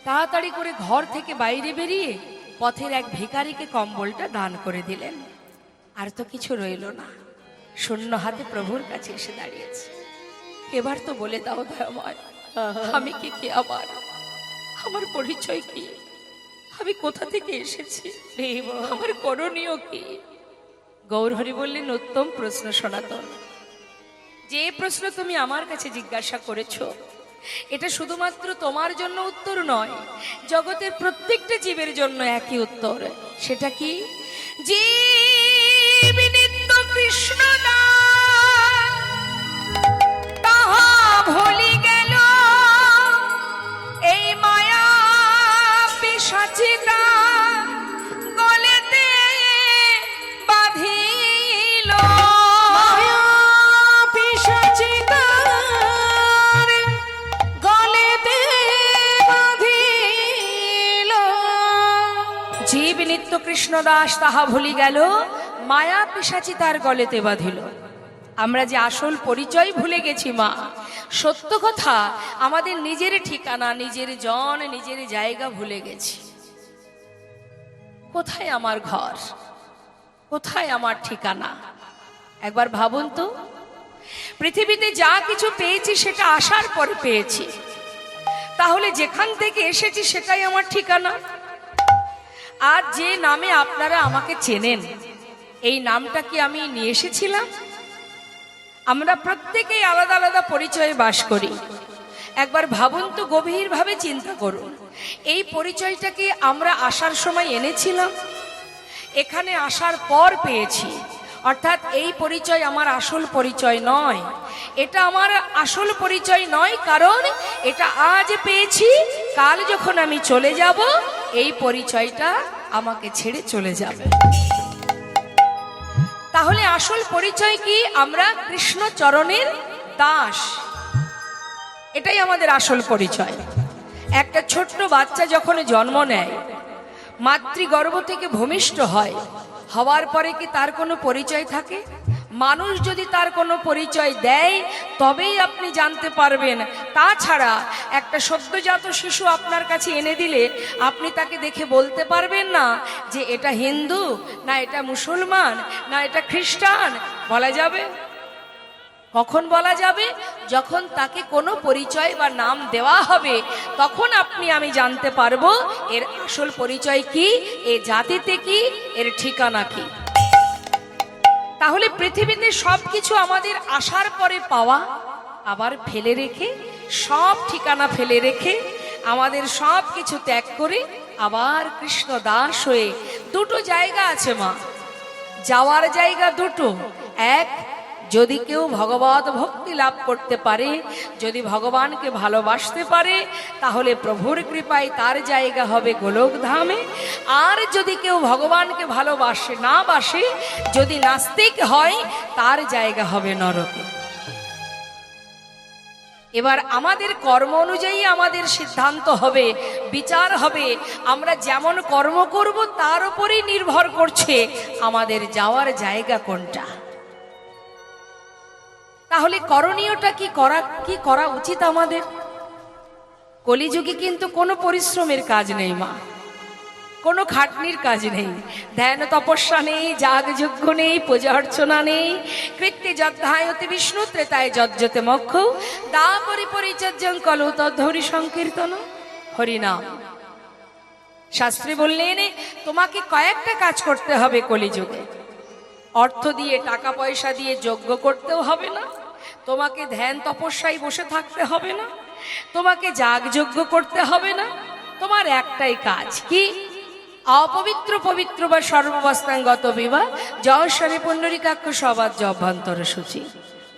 তাড়াতাড়ি করে ঘর থেকে বাইরে বেরিয়ে পথের এক ভিখারিকে কম্বলটা দান করে দিলেন। আর তো কিছু রইল না, শূন্য হাতে প্রভুর কাছে এসে দাঁড়িয়েছে। এবার তো বলে দাও দয়াময়, আমি কি, কে আমার, আমার পরিচয় কি, আমি কোথা থেকে এসেছি, আমার করণীয় কি? গৌরহরি বললেন, উত্তম প্রশ্ন সনাতন। যে প্রশ্ন তুমি আমার কাছে জিজ্ঞাসা করেছো, এটা শুধুমাত্র তোমার জন্য উত্তর নয়, জগতের প্রত্যেকটা জীবের জন্য একই উত্তর। সেটা কি? জীব নিত্য কৃষ্ণ তাহা ভুলি গেল, এই মায়া পিশাচিতা গলেতে বাঁধিল, মায়া পিশাচিতা গলেতে বাঁধিল। জীব নিত্য কৃষ্ণ দাস তাহা ভুলি গেল, মায়া পিশাচি তার গলেতে বাঁধিল। আমরা যে আসল পরিচয় ভুলে গেছি মা। সত্য কথা, আমাদের নিজের ঠিকানা, নিজের জন, নিজের জায়গা ভুলে গেছি। কোথায় আমার ঘর, কোথায় আমার ঠিকানা? একবার ভাবুন তো, পৃথিবীতে যা কিছু পেয়েছি সেটা আসার পরে পেয়েছি, তাহলে যেখান থেকে এসেছি সেটাই আমার ঠিকানা। আর যে নামে আপনারা আমাকে চেনেন, এই নামটা কি আমি নিয়ে এসেছিলাম? আমরা প্রত্যেকেই আলাদা আলাদা পরিচয়ে বাস করি। একবার ভাবুন তো, গভীরভাবে চিন্তা করুন, এই পরিচয়টা কি আমরা আসার সময় এনেছিলাম? এখানে আসার পর পেয়েছি, অর্থাৎ এই পরিচয় আমার আসল পরিচয় নয়। এটা আমার আসল পরিচয় নয়, কারণ এটা আজ পেয়েছি, কাল যখন আমি চলে যাব এই পরিচয়টা আমাকে ছেড়ে চলে যাবে। তাহলে আসল পরিচয় কি? আমরা কৃষ্ণ চরণের দাস, এটাই আমাদের আসল পরিচয়। একটা ছোট্ট বাচ্চা যখন জন্ম নেয়, মাতৃগর্ভ থেকে ভূমিষ্ঠ হয়, হওয়ার পরে কি তার কোনো পরিচয় থাকে? মানুষ যদি তার কোনো পরিচয় দেয় তবেই আপনি জানতে পারবেন। তাছাড়া একটা সদ্যজাত শিশু আপনার কাছে এনে দিলে আপনি তাকে দেখে বলতে পারবেন না যে এটা হিন্দু, না এটা মুসলমান, না এটা খ্রিস্টান। বলা যাবে? কখন বলা যাবে? যখন তাকে কোনো পরিচয় বা নাম দেওয়া হবে, তখন আপনি আমি জানতে পারবো এর আসল পরিচয় কি, এর জাতিতে কি, এর ঠিকানা কি। তাহলে পৃথিবীতে সবকিছু আমাদের আসার পরে পাওয়া, আবার ফেলে রেখে, সব ঠিকানা ফেলে রেখে, আমাদের সব কিছু ত্যাগ করে আবার কৃষ্ণ দাস হয়ে। দুটো জায়গা আছে মা, যাওয়ার জায়গা দুটো। এক, যদি কেউ ভগবত ভক্তি লাভ করতে পারে, যদি ভগবানকে ভালোবাসতে পারে, তাহলে প্রভুর কৃপায় তার জায়গা হবে গোলক ধামে। আর যদি কেউ ভগবানকে ভালোবাসে না বাসে, যদি নাস্তিক হয়, তার জায়গা হবে নরকে। এবার আমাদের কর্ম অনুযায়ী আমাদের সিদ্ধান্ত হবে, বিচার হবে। আমরা যেমন কর্ম করব তার উপরেই নির্ভর করছে আমাদের যাওয়ার জায়গা কোনটা। তাহলে করণীয়টা কি করা উচিত আমাদের? কলিযুগে কিন্তু কোনো পরিশ্রমের কাজ নেই মা, কোনো খাটনির কাজ নেই। ধ্যান তপস্যা নেই, যাগযজ্ঞ নেই, পূজা অর্চনা নেই। কৃত্যে যদ্ধায়তে বিষ্ণু, ত্রেতায় যজ্জতে মোক্ষ, দাপরি পরিচর্যং কলৌ তদ্ধরি সংকীর্তন হরিনাম। শাস্ত্রী বললেন, তোমাকে কয়েকটা কাজ করতে হবে কলিযুগে। অর্থ দিয়ে, টাকা পয়সা দিয়ে যজ্ঞ করতেও হবে না, তোমাকে ধ্যান তপস্যায় বসে থাকতে হবে না, তোমাকে যাগযজ্ঞ করতে হবে না। তোমার একটাই কাজ, কি? অপবিত্র পবিত্র বা সর্বাবস্থাঙ্গত বিবাহ জয়স্বরী পুণ্ডরীকাক্ষ সবাজ্য অভ্যন্তর সূচি।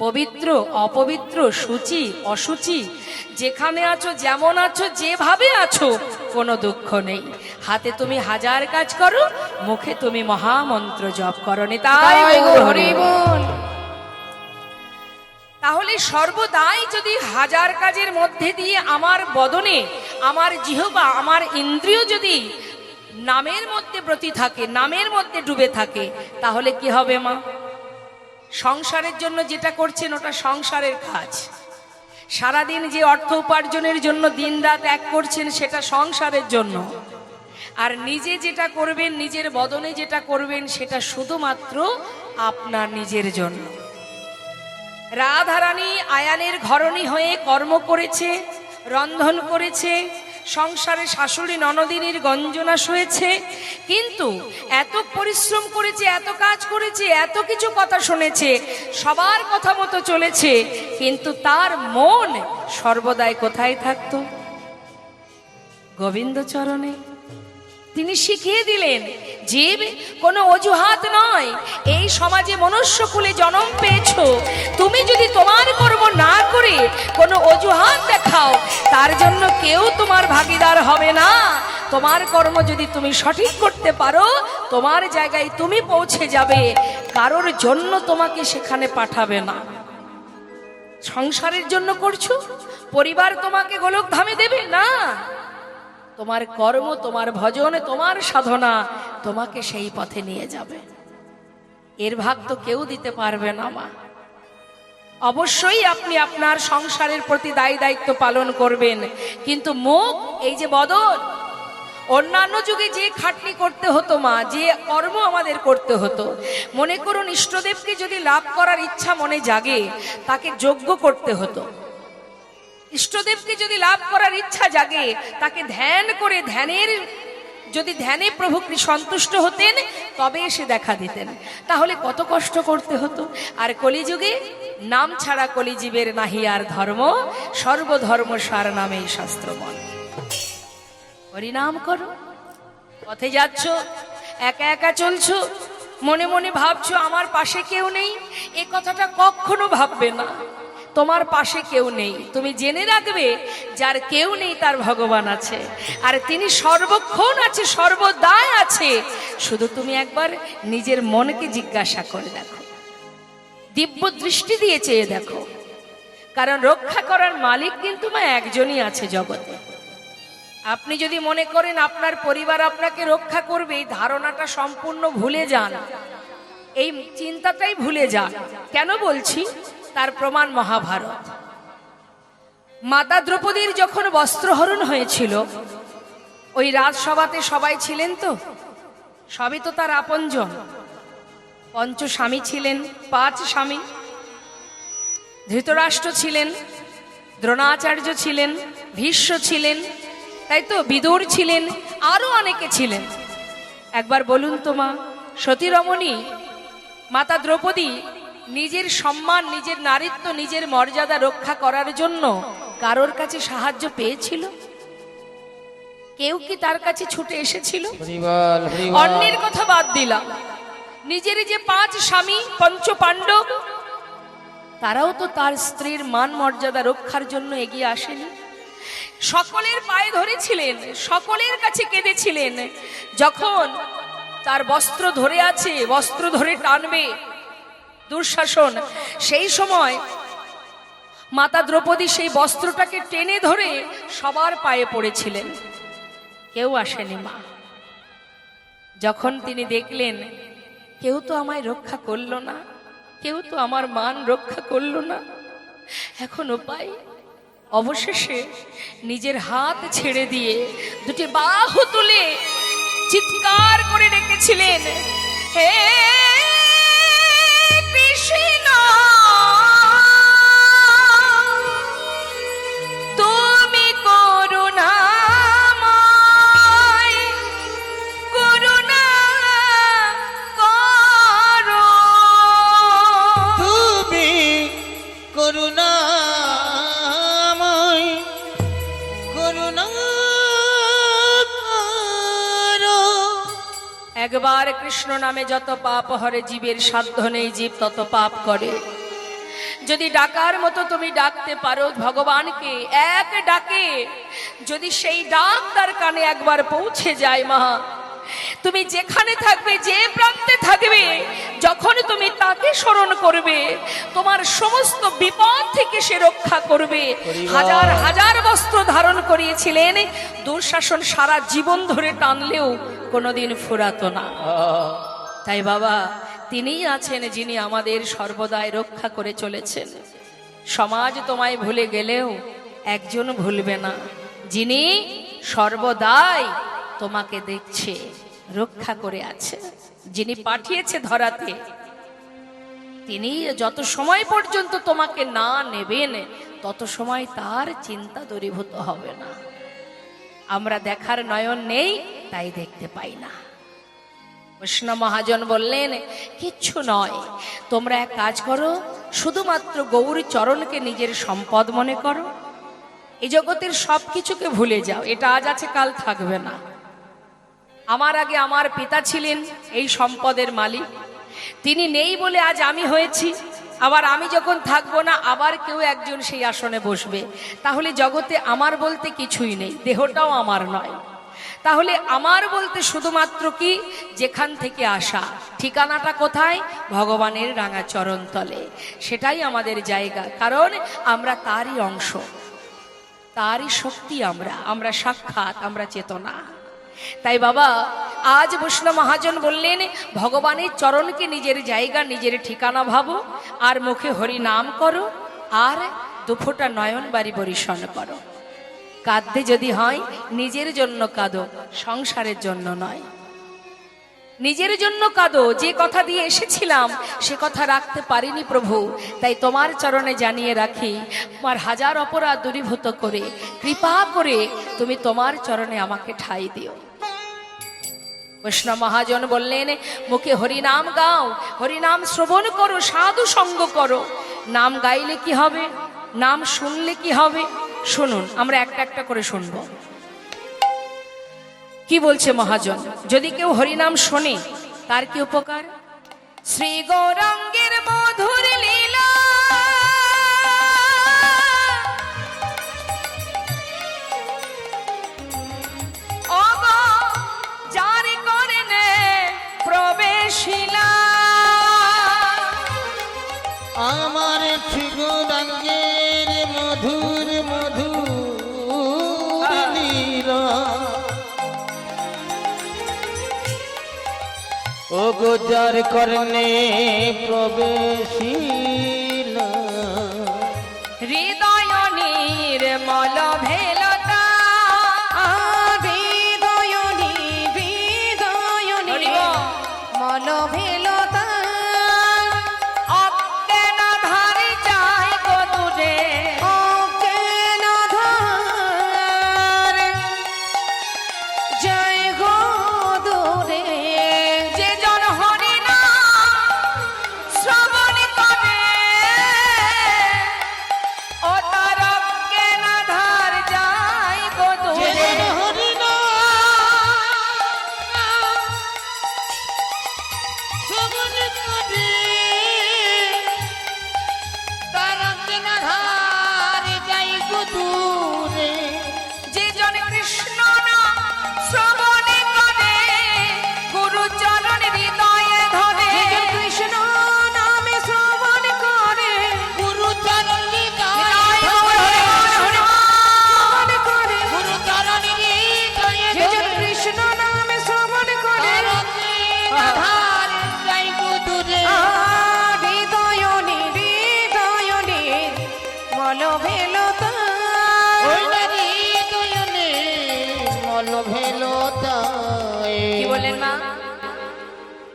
পবিত্র অপবিত্র, সূচি অসুচি, যেখানে আছো, যেমন আছো, যেভাবে আছো, কোনো দুঃখ নেই। হাতে তুমি হাজার কাজ করো, মুখে তুমি মহামন্ত্র জপ করো। নিতাই গৌর হরি বল। তাহলে সর্বদাই যদি হাজার কাজের মধ্যে দিয়ে আমার বদনে, আমার জিহ্বা, আমার ইন্দ্রিয় যদি নামের মধ্যে ব্রতী থাকে, নামের মধ্যে ডুবে থাকে, তাহলে কি হবে মা? সংসারের জন্য যেটা করছেন ওটা সংসারের কাজ। সারাদিন যে অর্থ উপার্জনের জন্য দিনরাত এক করছেন সেটা সংসারের জন্য। আর নিজে যেটা করবেন, নিজের বদনে যেটা করবেন, সেটা শুধুমাত্র আপনার নিজের জন্য। রাধারানী আয়ানের ঘরণী হয়ে কর্ম করেছে, রন্ধন করেছে, সংসারে শাশুড়ি ননদিনীর গঞ্জনা সয়েছে, কিন্তু এত পরিশ্রম করেছে, এত কাজ করেছে, এত কিছু কথা শুনেছে, সবার কথা মতো চলেছে, কিন্তু তার মন সর্বদাই কোথায় থাকতো? গোবিন্দ চরণে। তিনি শিখিয়ে দিলেন, জীব কোনো অজুহাত নয়। এই সমাজে মনুষ্যকুলে জন্ম পেয়েছো, তুমি যদি তোমার কর্ম না করে কোনো অজুহাত দেখাও, তার জন্য কেউ তোমার ভাগীদার হবে না। তোমার কর্ম যদি তুমি সঠিক করতে পারো, তোমার জায়গায় তুমি পৌঁছে যাবে, কারোর জন্য তোমাকে সেখানে পাঠাবে না। সংসারের জন্য করছো, পরিবার তোমাকে গোলক ধামে দেবে না। তোমার কর্ম, তোমার ভজন, তোমার সাধনা তোমাকে সেই পথে নিয়ে যাবে। এর ভাগ তো কেউ দিতে পারবে না মা। অবশ্যই আপনি আপনার সংসারের প্রতি দায়ী দায়িত্ব পালন করবেন, কিন্তু মুখ এই যে বদল, অন্যান্য যুগে যে খাটনি করতে হতো মা, যে কর্ম আমাদের করতে হতো, মনে করুন ইষ্টদেবকে যদি লাভ করার ইচ্ছা মনে জাগে তাকে যজ্ঞ করতে হতো। ইষ্টদেবকে যদি লাভ করার ইচ্ছা জাগে তাকে ধ্যান করে, যদি ধ্যানে প্রভু সন্তুষ্ট হতেন তবে এসে দেখা দিতেন, তাহলে কত কষ্ট করতে হতো। আর কলিযুগে নাম ছাড়া কলিজীবের নাহি আর ধর্ম, সর্বধর্ম সার নামেই শাস্ত্র মন। হরিনাম করো, পথে যাচ্ছ, একা একা চলছো, মনে মনে ভাবছো আমার পাশে কেউ নেই, এ কথাটা কখনো ভাববে না। তোমার পাশে কেউ নেই, তুমি জেনে রাখবে যার কেউ নেই তার ভগবান আছে, আর তিনি সর্বক্ষণ আছে, সর্বদাই আছে। শুধু তুমি একবার নিজের মনকে জিজ্ঞাসা করে দেখো, দিব্য দৃষ্টি দিয়ে চেয়ে দেখো, কারণ রক্ষা করার মালিক কিন্তু মা একজনই আছে জগতে। আপনি যদি মনে করেন আপনার পরিবার আপনাকে রক্ষা করবে, এই ধারণাটা সম্পূর্ণ ভুলে যান, এই চিন্তাটাই ভুলে যান। কেন বলছি? তার প্রমাণ মহাভারত। মাতা দ্রৌপদীর যখন বস্ত্রহরণ হয়েছিল, ওই রাজসভাতে সবাই ছিলেন তো, সবই তো তার আপনজন। পঞ্চ স্বামী ছিলেন, 5 স্বামী। ধৃতরাষ্ট্র ছিলেন, দ্রোণাচার্য ছিলেন, ভীষ্ম ছিলেন, তাই তো, বিদুর ছিলেন, আরো অনেকে ছিলেন। একবার বলুন তো মা, সতী রমণী মাতা দ্রৌপদী নিজের সম্মান, নিজের নারীত্ব, নিজের মর্যাদা রক্ষা করার জন্য কারোর কাছে সাহায্য পেয়েছিল? কেউ কি তার কাছে ছুটে এসেছিল? অন্যের কথা বাদ দিলাম, নিজের যে 5 স্বামী, পঞ্চ পাণ্ডব, তারাও তো তার স্ত্রীর মান মর্যাদা রক্ষার জন্য এগিয়ে আসেনি। সকলের পায়ে ধরেছিলেন, সকলের কাছে কেঁদেছিলেন। যখন তার বস্ত্র ধরে আছে, বস্ত্র ধরে টানবে দুঃশাসন, সেই সময় মাতা দ্রৌপদী সেই বস্ত্রটাকে টেনে ধরে সবার পায়ে পড়েছিলেন, কেউ আসেনি মা। যখন তিনি দেখলেন কেউ তো আমায় রক্ষা করলো না, কেউ তো আমার মান রক্ষা করলো না, এখন উপায়, অবশেষে নিজের হাত ছেড়ে দিয়ে 2টি বাহু তুলে চিৎকার করে ডেকেছিলেন, হে কৃষ্ণ, তুমি করুণাময়, করুণা করো, তুমি করুণাময়, করুণা করো। একবার কৃষ্ণ নামে যত পাপ হরে জীবের সাধ্য নেই, জীব তত পাপ করে। যদি ডাকার মতো তুমি ডাকতে পারো ভগবানকে, এক ডাকে যদি সেই ডাক তার কানে একবার পৌঁছে যায় মা, তুমি যেখানে থাকবে, যে প্রান্তে থাকবে, যখন তুমি তাকে স্মরণ করবে, তোমার সমস্ত বিপদ থেকে সে রক্ষা করবে। হাজার হাজার বস্ত্র ধারণ করিয়েছিলেন, দুঃশাসন সারা জীবন ধরে টানলেও কোনোদিন ফুরাতো না। তাই বাবা, তিনিই আছেন যিনি আমাদের সর্বদাই রক্ষা করে চলেছেন। সমাজ তোমায় ভুলে গেলেও একজন ভুলবে না, যিনি সর্বদাই তোমাকে দেখছে, রক্ষা করে আছে, যিনি পাঠিয়েছে ধরাতে, তিনি যত সময় পর্যন্ত তোমাকে না নেবেন তত সময় তার চিন্তা দূরীভূত হবে না। আমরা দেখার নয়ন নেই, তাই দেখতে পাই না। কৃষ্ণ মহাজন বললেন, কিচ্ছু নয়, তোমরা এক কাজ করো, শুধুমাত্র গৌরী চরণকে নিজের সম্পদ মনে করো, এই জগতের সব কিছুকে ভুলে যাও, এটা আজ আছে কাল থাকবে না। আমার আগে আমার পিতা ছিলেন এই সম্পদের মালিক, তিনি নেই বলে আজ আমি হয়েছি, আবার আমি যখন থাকবো না আবার কেউ একজন সেই আসনে বসবে, তাহলে জগতে আমার বলতে কিছুই নেই, দেহটাও আমার নয়। তাহলে আমার বলতে শুধুমাত্র কি, যেখান থেকে আসা, ঠিকানাটা কোথায়? ভগবানের রাঙা চরণ তলে, সেটাই আমাদের জায়গা, কারণ আমরা তারই অংশ, তারই শক্তি, আমরা সাক্ষাৎ, আমরা চেতনা। তাই বাবা আজ বৈষ্ণব মহাজন বললেন ভগবানের চরণকে নিজের জায়গা নিজের ঠিকানা ভাবো, আর মুখে হরি নাম করো, আর দুফোঁটা নয়ন বাড়ি বরিশন করো। কাঁদতে যদি হয় নিজের জন্য কাঁদো, সংসারের জন্য নয়। নিজের জন্য কাঁদো, যে কথা দিয়ে এসেছিলাম সে কথা রাখতে পারিনি প্রভু, তাই তোমার চরণে জানিয়ে রাখি আমার হাজার অপরাধ দূরীভূত করে কৃপা করে তুমি তোমার চরণে আমাকে ঠাঁই দিও। বৈষ্ণব মহাজন বললেন মুখে হরিনাম গাও, হরিনাম শ্রবণ করো, সাধু সঙ্গ করো। নাম গাইলে কি হবে, নাম শুনলে কি হবে, শুনুন, আমরা একটা একটা করে শুনবো। কি বলছে মহাজন? যদি কেউ হরিনাম শোনে তার কি উপকার? শ্রী গৌরাঙ্গের মধুর লীলা অগো জারি করে নে প্রবেশিলা। আমার গৌরাঙ্গের মধুর মধুর লীলা ও গোজার করনে প্রবেশিলা। হৃদয় নির্মল ভেলতা, হৃদয় নির্মল ভেলতা অজ্ঞান ধারে যায় গো দূরে, অজ্ঞান ধারে যায় গো দূরে। যে জন হরি নাম শ্রবণ করে ও তার অজ্ঞান ধার যায় গো দূরে। যে জন কৃষ্ণ নাম শ্রবণ করে গুরু চরণ হৃদয়ে ধরে, কৃষ্ণ নামে শ্রবণ করে গুরু চরণ হৃদয়ে ধরে শ্রবণ করে, গুরু চরণ যে জন কৃষ্ণ নামে শ্রবণ করে মল ভেলতা। কি বললেন মা?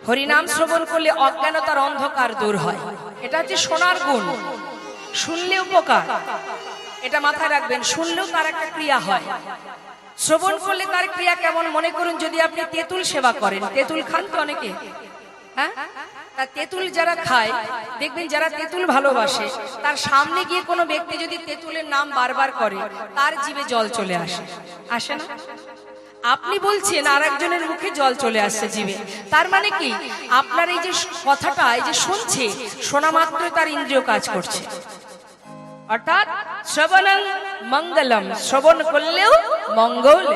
হরিনাম শ্রবণ করলে অজ্ঞানতার অন্ধকার দূর হয়, এটা হচ্ছে শোনার গুণ। শুনলে উপকার, এটা মাথায় রাখবেন। শুনলেও তার একটা ক্রিয়া হয়, শ্রবণ করলে তার ক্রিয়া কেমন? মনে করুন যদি আপনি তেঁতুল সেবা করেন, তেঁতুল খান তো অনেকে, হ্যাঁ? তা তেঁতুল যারা খায় দেখবেন, যারা তেঁতুল ভালোবাসে তার সামনে গিয়ে কোনো ব্যক্তি যদি তেঁতুলের নাম বারবার করে তার জিভে জল চলে আসে, আসে না? আপনি বলছেন আর একজনের মুখে জল চলে আসছে জিভে, তার মানে কি আপনার এই যে কথাটা এই যে শুনছে, শোনা মাত্রই তার ইন্দ্রিয় কাজ করছে। অর্থাৎ শ্রবণং মঙ্গলম, শ্রবণ করলেও মঙ্গল।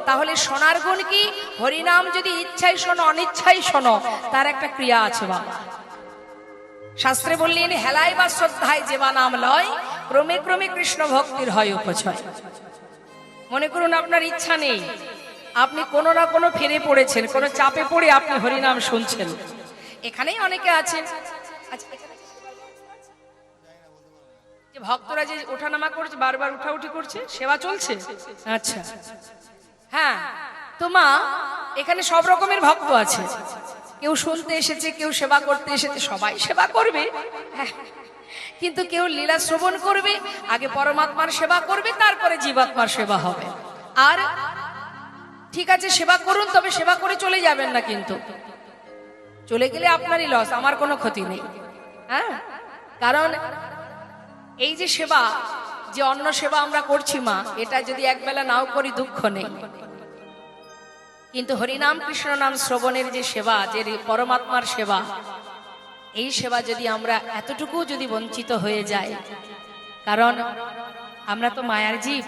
তাহলে শোনার গুণ কি? হরিনাম যদি ইচ্ছায় শোনো অনিচ্ছায় শোনো তার একটা ক্রিয়া আছে বাবা। শাস্ত্রে বললেন হেলায় বা শ্রদ্ধায় যেবা নাম লয়, ক্রমে ক্রমে কৃষ্ণ ভক্তির হয় উপচয়। মনে করুন আপনার ইচ্ছা নেই, আপনি কোনো না কোনো ফেরে পড়েছেন, কোনো চাপে পড়ে আপনি হরিনাম শুনছেন। এখানেই অনেকে আছেন, আচ্ছা যে ভক্তরা যে ওঠানামা করছে, বারবার উঠাউঠি করছে, সেবা চলছে, আচ্ছা হ্যাঁ। তো মা এখানে সব রকমের ভক্ত আছে, কেউ শুনতে এসেছে, কেউ সেবা করতে এসেছে, সবাই সেবা করবে, হ্যাঁ, কিন্তু কেউ লীলা শ্রবণ করবে, আগে পরমাত্মার সেবা করবে, তারপরে জীবাত্মার সেবা হবে। আর ঠিক আছে সেবা করুন, তবে সেবা করে চলে যাবেন না, কিন্তু চলে গেলে আপনারই লস, আমার কোনো ক্ষতি নেই, হ্যাঁ। কারণ এই যে সেবা, যে অন্ন সেবা আমরা করছি মা, এটা যদি একবেলা নাও করি দুঃখ নেই, কিন্তু হরিনাম কৃষ্ণ নাম শ্রবণের যে সেবা, যে পরমাত্মার সেবা, এই সেবা যদি আমরা এতটুকু যদি বঞ্চিত হয়ে যায়, কারণ আমরা তো মায়ার জীব,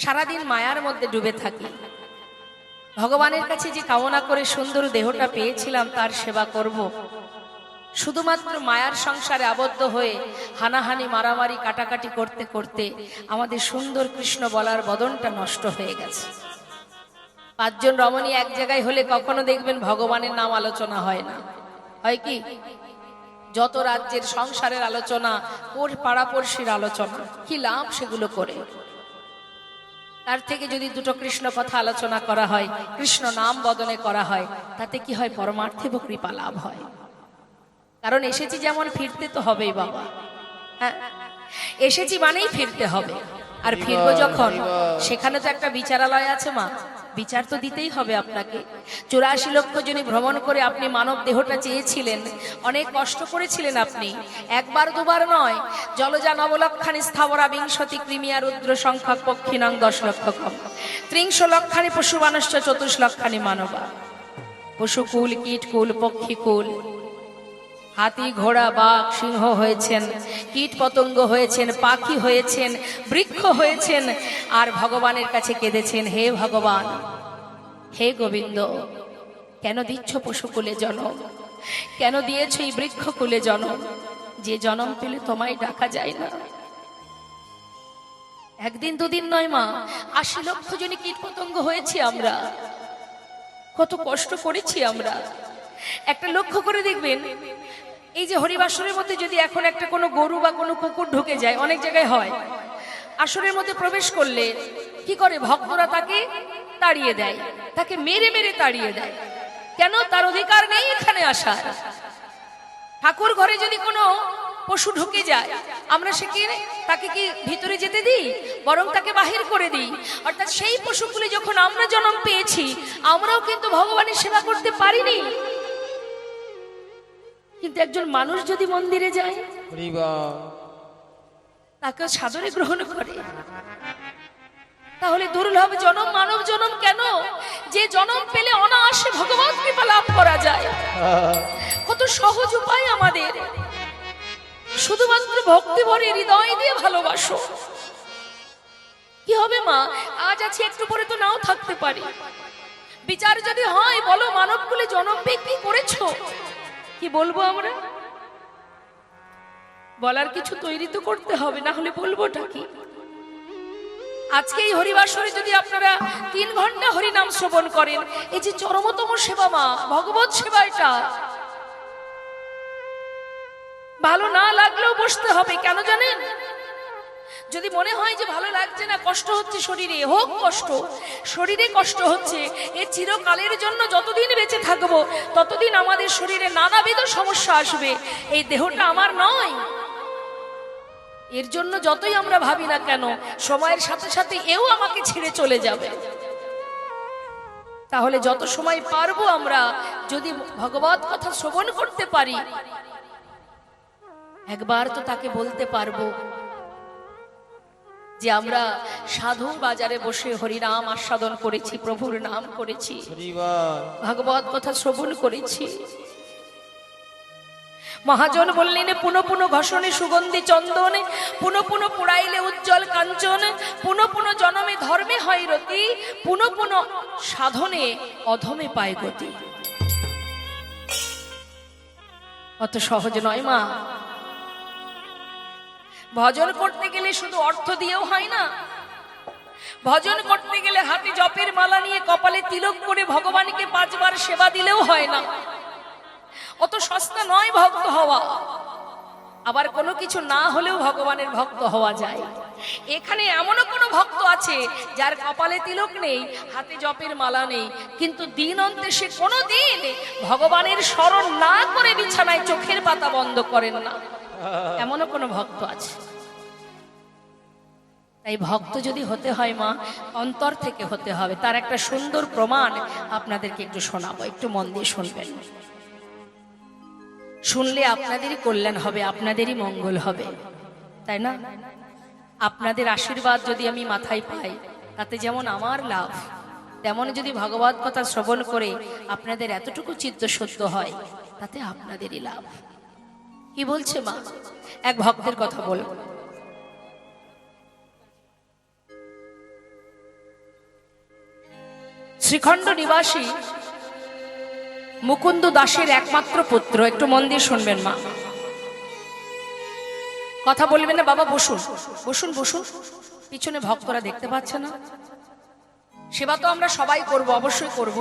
সারাদিন মায়ার মধ্যে ডুবে থাকি। ভগবানের কাছে যে কামনা করে সুন্দর দেহটা পেয়েছিলাম তার সেবা করব, শুধুমাত্র মায়ার সংসারে আবদ্ধ হয়ে হানাহানি মারামারি কাটাকাটি করতে করতে আমাদের সুন্দর কৃষ্ণ বলার বদনটা নষ্ট হয়ে গেছে। পাঁচজন রমণী এক জায়গায় হলে কখনো দেখবেন ভগবানের নাম আলোচনা হয় না, হয় কি? যত রাজ্যের সংসারের আলোচনা, ওর পাড়াপড়শির আলোচনা, কি লাভ সেগুলো করে? তার থেকে যদি দুটো কৃষ্ণ কথা আলোচনা করা হয়, কৃষ্ণ নাম বদনে করা হয়, তাতে কি হয়? পরমার্থিক কৃপা লাভ হয়। কারণ এসেছি যেমন, ফিরতে তো হবেই বাবা। হ্যাঁ, এসেছি মানেই ফিরতে হবে। আর ফিরবো যখন, সেখানে তো একটা বিচারালয় আছে মা, বিচার তো দিতেই হবে আপনাকে। 84 লক্ষ জনী ভ্রমণ করে আপনি মানব দেহটা চেয়েছিলেন, অনেক কষ্ট করেছিলেন আপনি, একবার দুবার নয়। জলজা নবলক্ষানি স্থাবরা বিংশতি ক্রিমিয়া রুদ্র সংখ্যক পক্ষিণাং 10 লক্ষ কম 30 লক্ষানি পশু মানুষ্য 24 লক্ষানি মানবা। পশুকুল, কীটকুল, পক্ষীকুল, হাতি, ঘোড়া, বাঘ, সিংহ হয়েছেন, কীট পতঙ্গ হয়েছেন, পাখি হয়েছেন, বৃক্ষ হয়েছেন, আর ভগবানের কাছে কেঁদেছেন, হে ভগবান, হে গোবিন্দ, কেন দিচ্ছ পশুকুলে জন্ম? কেন দিয়েছ এই বৃক্ষকুলে জন্ম? যে জন্ম পেলে তোমায় ডাকা যায় না। একদিন দুদিন নয় মা, 80 লক্ষ জনী কীট পতঙ্গ হয়েছি আমরা, কত কষ্ট করেছি আমরা। একটা লক্ষ্য করে দেখবেন, এই যে হরিবাসরের মধ্যে যদি এখন একটা কোনো গরু বা কোনো কুকুর ঢুকে যায়, অনেক জায়গায় হয়, আসরের মধ্যে প্রবেশ করলে কি করে? ভক্তরা তাকে তাড়িয়ে দেয়, তাকে মেরে মেরে তাড়িয়ে দেয়। কেন? তার অধিকার নেই এখানে আসার। ঠাকুর ঘরে যদি কোনো পশু ঢুকে যায়, আমরা তাকে কি ভিতরে যেতে দিই? বরং তাকে বাহির করে দিই। অর্থাৎ সেই পশুগুলি যখন আমরা জন্ম পেয়েছি, আমরাও কিন্তু ভগবানের সেবা করতে পারিনি। কিন্তু একজন মানুষ যদি মন্দিরে যায়, তাকে সাদরে গ্রহণ করে, তাহলে দুর্লভ জনম, মানব জনম কেন? যে জনম পেলে অনায়াসে ভগবান কৃপা লাভ করা যায়। কত সহজ উপায় আমাদের, শুধুমাত্র ভক্তি ভরে হৃদয় দিয়ে ভালোবাসো। কি হবে মা? আজ আছি, একটু পরে তো নাও থাকতে পারি। বিচার যদি হয়, বলো মানব কুলে জনম পেয়ে কি করেছো? কি বলবো আমরা? বলার কিছু তৈরি তো করতে হবে, না হলে বলবোটা কি? আজকে এই হরিবাসরে যদি আপনারা 3 ঘন্টা হরিনাম শ্রবণ করেন, এই যে চরমতম সেবা মা, ভগবত সেবা, এটা ভালো না লাগলেও বসতে হবে। কেন জানেন? যদি মনে হয় যে ভালো লাগছে না, কষ্ট হচ্ছে শরীরে, হোক কষ্ট, শরীরে কষ্ট হচ্ছে, এর চিরকালের জন্য যতদিন বেঁচে থাকবো ততদিন আমাদের শরীরে নানাবিধ সমস্যা আসবে। এই দেহটা আমার নয়, এর জন্য যতই আমরা ভাবি না কেন, সময়ের সাথে সাথে এও আমাকে ছেড়ে চলে যাবে। তাহলে যত সময় পারবো আমরা যদি ভগবত কথা শ্রবণ করতে পারি, একবার তো তাকে বলতে পারবো যে আমরা সাধু বাজারে বসে হরিনাম আস্বাদন করেছি, প্রভুর নাম করেছি, ভাগবত কথা শ্রবণ করেছি। মহাজন বললেন, পুনঃ পুনঃ ঘষণে সুগন্ধি চন্দনে, পুনঃ পুনঃ পুড়াইলে উজ্জ্বল কাঞ্চন, পুনঃ পুনঃ জনমে ধর্মে হয় রতি, পুনঃ পুনঃ সাধনে অধমে পায় গতি। অত সহজ নয় মা। ভজন করতে গেলে শুধু অর্থ দিয়েও হয় না। ভজন করতে গেলে হাতে জপের মালা নিয়ে কপালে তিলক করে ভগবানকে 5 বার সেবা দিলেও হয় না। অত সস্তা নয় ভক্ত হওয়া। আবার কোনো কিছু না হলেও ভগবানের ভক্ত হওয়া যায়। এখানে এমনও কোনো ভক্ত আছে যার কপালে তিলক নেই, হাতে জপের মালা নেই, কিন্তু দিন অন্তে সে কোনো দিন ভগবানের স্মরণ না করে বিছানায় চোখের পাতা বন্ধ করেন না। এমনও কোনো ভক্ত আছে। তাই ভক্ত যদি হতে হয় মা, অন্তর থেকে হতে হবে। তার একটা সুন্দর প্রমাণ আপনাদেরকে একটু শোনাবো, একটু মন দিয়ে শুনবেন। শুনলে আপনাদেরই কল্যাণ হবে, আপনাদেরই মঙ্গল হবে, তাই না? আপনাদের আশীর্বাদ যদি আমি মাথায় পাই, তাতে যেমন আমার লাভ, তেমন যদি ভগবত কথা শ্রবণ করে আপনাদের এতটুকু চিত্ত শুদ্ধ হয়, তাতে আপনাদেরই লাভ। কি বলছে মা? এক ভক্তের কথা বলব। শ্রীখণ্ড নিবাসী মুকুন্দ দাসের একমাত্র পুত্র। একটু মন দিয়ে শুনবেন মা, কথা বলবেন না। বাবা বসুন, বসুন, বসুন। পিছনে ভক্তরা দেখতে পাচ্ছে না? সেবা তো আমরা সবাই করব, অবশ্যই করব।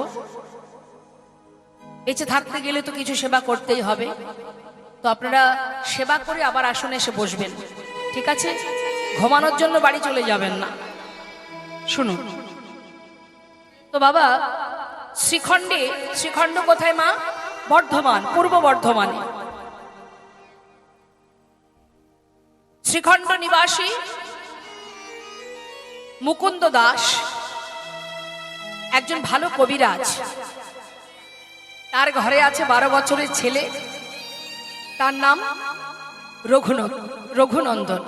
বেঁচে থাকতে গেলে তো কিছু সেবা করতেই হবে। তো আপনারা সেবা করে আবার আসনে এসে বসবেন, ঠিক আছে? ঘুমানোর জন্য বাড়ি চলে যাবেন না। শুনুন তো বাবা, শ্রীখণ্ড কোথায় মা? বর্ধমান, পূর্ব বর্ধমানে। শ্রীখণ্ড নিবাসী মুকুন্দ দাস একজন ভালো কবিরাজ। তার ঘরে আছে 12 বছরের ছেলে, তার নাম রঘুনন্দন।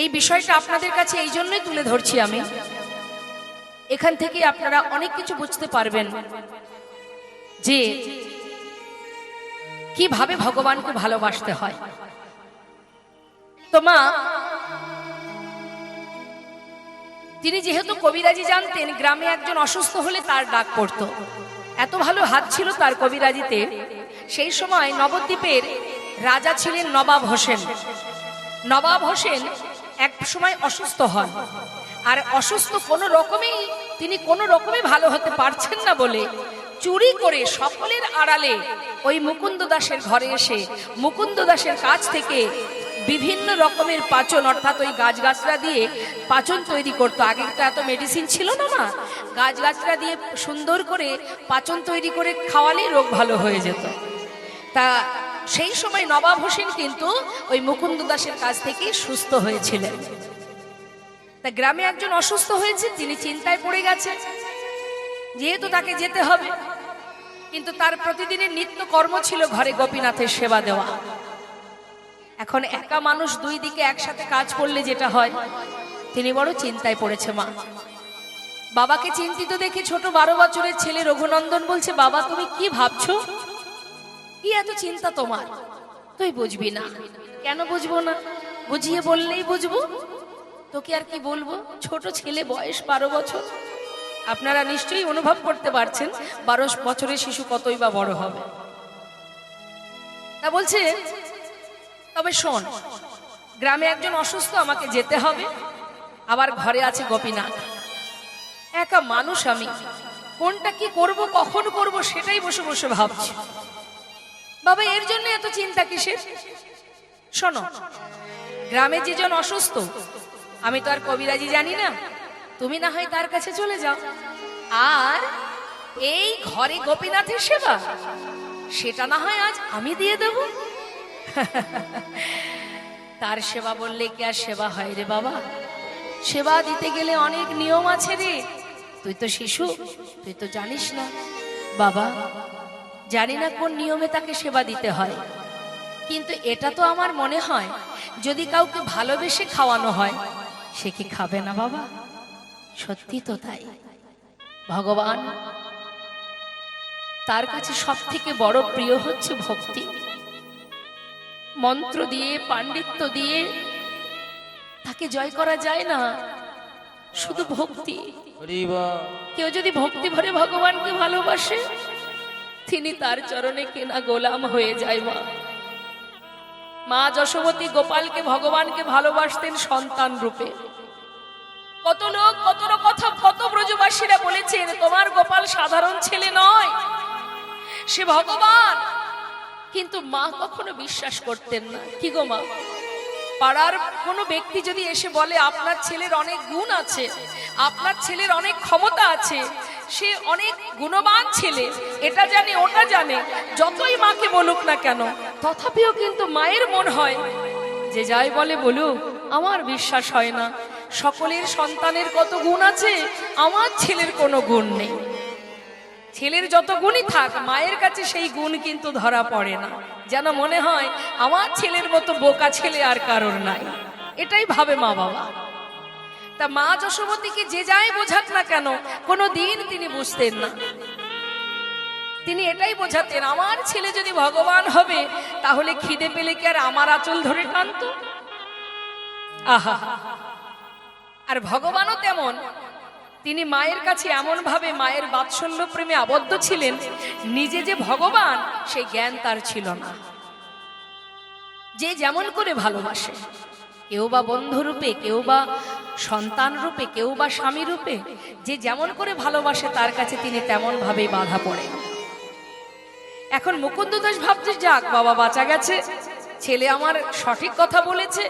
এই বিষয়টা আপনাদের কাছে এই জন্যই তুলে ধরছি আমি, এখান থেকে আপনারা অনেক কিছু বুঝতে পারবেন যে কিভাবে ভগবানকে ভালোবাসতে হয়। তো মা, তিনি যেহেতু কবিরাজি জানতেন, গ্রামে একজন অসুস্থ হলে তার ডাক পড়তো। এত ভালো হাত ছিল তার কবিরাজিতে। সেই সময় নবদ্বীপের রাজা ছিলেন নবাব হোসেন। নবাব হোসেন এক সময় অসুস্থ হন, আর অসুস্থ তিনি কোনো রকমে ভালো হতে পারছেন না বলে চুরি করে সকলের আড়ালে ওই মুকুন্দ দাসের ঘরে এসে মুকুন্দ দাসের কাছ থেকে বিভিন্ন রকমের পাচন, অর্থাৎ ওই গাছগাছরা দিয়ে পাচন তৈরি করতো। আগে তো এত মেডিসিন ছিল না, গাছগাছরা দিয়ে সুন্দর করে পাচন তৈরি করে খাওয়ালে রোগ ভালো হয়ে যেত। তা সেই সময় নবাব হোসেন কিন্তু ওই মুকুন্দ দাসের কাছ থেকে সুস্থ হয়েছিলেন। তা গ্রামে একজন অসুস্থ হয়েছে, তিনি চিন্তায় পড়ে গেছে, যেহেতু তাকে যেতে হবে। কিন্তু তার প্রতিদিনের নিত্য কর্ম ছিল ঘরে গোপীনাথের সেবা দেওয়া। এখন একা মানুষ দুই দিকে একসাথে কাজ করলে যেটা হয়, তিনি বড় চিন্তায় পড়েছে। মা বাবাকে চিন্তিত দেখে ছোট 12 বছরের ছেলে রঘুনন্দন বলছে, বাবা তুমি কি ভাবছো? কি এত চিন্তা তোমার? তুই বুঝবি না। কেন বুঝবো না? বুঝিয়ে বললেই বুঝবো। তোকে আর কি বলবো, ছোট ছেলে, বয়স 12 বছর। আপনারা নিশ্চয়ই অনুভব করতে পারছেন 12 বছরের শিশু কতই বা বড় হবে। তা বলছে, তবে শোন, গ্রামে একজন অসুস্থ, আমাকে যেতে হবে, আবার ঘরে আছে গোপীনাথ। একা মানুষ আমি, কোনটা কি করব, কখন করব, সেটাই বসে বসে ভাবছি। বাবা এর জন্য এত চিন্তা কিসের? শোনো, গ্রামে যেজন অসুস্থ, আমি তো আর কবিরাজি জানি না, তুমি না হয় তার কাছে চলে যাও। আর এই ঘরে গোপীনাথের সেবা, সেটা না হয় আজ আমি দিয়ে দেব। তার সেবা বললে কি আর সেবা হয় রে বাবা? সেবা দিতে গেলে অনেক নিয়ম আছে রে। তুই তো শিশু, তুই তো জানিস না। বাবা জানি না কোন নিয়মে তাকে সেবা দিতে হয়, কিন্তু এটা তো আমার মনে হয় যদি কাউকে ভালোবেসে খাওয়ানো হয়, সে কি খাবে না বাবা? সত্যি তো তাই। ভগবান, তার কাছে সব থেকে বড় প্রিয় হচ্ছে ভক্তি। মন্ত্র দিয়ে, পাণ্ডিত্য দিয়ে তাকে জয় করা যায় না, শুধু ভক্তি। কেউ যদি ভক্তি ভরে ভগবানকে ভালোবাসে, তিনি তার চরণে কেনা গোলাম হয়ে যায়। মা যশোমতী গোপালকে, ভগবানকে ভালোবাসতেন সন্তান রূপে। কত লোক, কত কথা, কত ব্রজবাসীরা বলেছেন, তোমার গোপাল সাধারণ ছেলে নয়, সে ভগবান। কিন্তু মা কখনো বিশ্বাস করতেন না। কি গো মা, পাড়ার কোনো ব্যক্তি যদি এসে বলে আপনার ছেলের অনেক গুণ আছে, আপনার ছেলের অনেক ক্ষমতা আছে, সে অনেক গুণবান ছেলে, এটা জানে ওটা জানে, যতই মাকে বলুক না কেন, তথাপিও কিন্তু মায়ের মন হয় যে যাই বলে বলুক, আমার বিশ্বাস হয় না। সকলের সন্তানের কত গুণ আছে, আমার ছেলের কোনো গুণ নেই। ছেলের যত গুণই থাক, মায়ের কাছে সেই গুণ কিন্তু ধরা পড়ে না। যেন মনে হয় আমার ছেলের মতো বোকা ছেলে আর কারোর নাই, এটাই ভাবে মা বাবা। তা মা যশোমতীকে যে যাই বোঝাক না কেন, কোনো দিন তিনি বুঝতেন না। তিনি এটাই বোঝাতেন, আমার ছেলে যদি ভগবান হবে, তাহলে খিদে পেলে কি আর আমার আঁচল ধরে টানত? আহা, আর ভগবানও তেমন। তিনি মায়ের কাছে এমন ভাবে মায়ের বাৎসল্য প্রেমে আবদ্ধ ছিলেন, নিজে যে ভগবান সেই জ্ঞান তার ছিল না। যে যেমন করে ভালোবাসে, কেউ বা বন্ধু রূপে, কেউ বা সন্তান রূপে, কেউ বা স্বামী রূপে, যে যেমন করে ভালোবাসে তার কাছে তিনি তেমন ভাবেই বাধা পড়ে। এখন মুকুন্দ দাস ভাবছে যাক বাবা বাঁচা গেছে, ছেলে আমার সঠিক কথা বলেছে,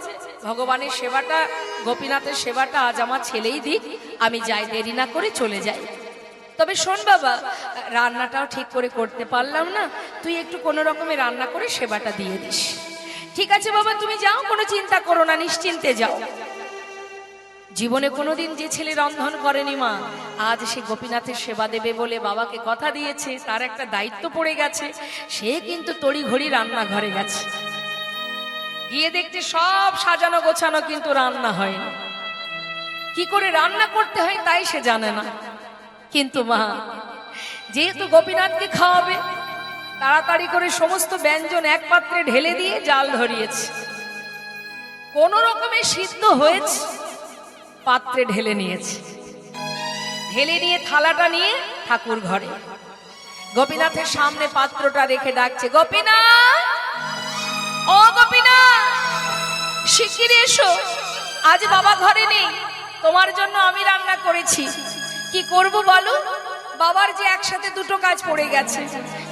ভগবানের সেবাটা, গোপীনাথের সেবাটা আজ আমার ছেলেই দিক, আমি যাই, দেরি না করে চলে যাই। তবে শোন বাবা, রান্নাটাও ঠিক করে করতে পারলাম না, তুই একটু কোনো রকমে রান্না করে সেবাটা দিয়ে দিস। ঠিক আছে বাবা, তুমি যাও, কোনো চিন্তা করো না, নিশ্চিন্তে যাও। জীবনে কোনোদিন যে ছেলে রন্ধন করেনি মা, আজ সে গোপীনাথের সেবা দেবে বলে বাবাকে কথা দিয়েছে, তার একটা দায়িত্ব পড়ে গেছে, সে কিন্তু তড়িঘড়ি রান্নাঘরে গেছে। গিয়ে দেখতে সব সাজানো গোছানো, কিন্তু রান্না হয়নি। কি করে রান্না করতে হয় তাই সে জানে না। কিন্তু মা যেহেতু গোপীনাথকে খাওয়াবে, তাড়াতাড়ি করে সমস্ত ব্যঞ্জন এক পাত্রে ঢেলে দিয়ে জাল ধরিয়েছে। কোন রকমে সিদ্ধ হয়েছে, পাত্রে ঢেলে নিয়েছে। ঢেলে নিয়ে থালাটা নিয়ে ঠাকুর ঘরে গোপীনাথের সামনে পাত্রটা রেখে ডাকছে, গোপীনাথ, ও গোপীনাথ, শিগগিরি এসো, আজ বাবা ঘরে নেই, তোমার জন্য আমি রান্না করেছি। কি করব বলো, বাবার যে একসাথে দুটো কাজ পড়ে গেছে,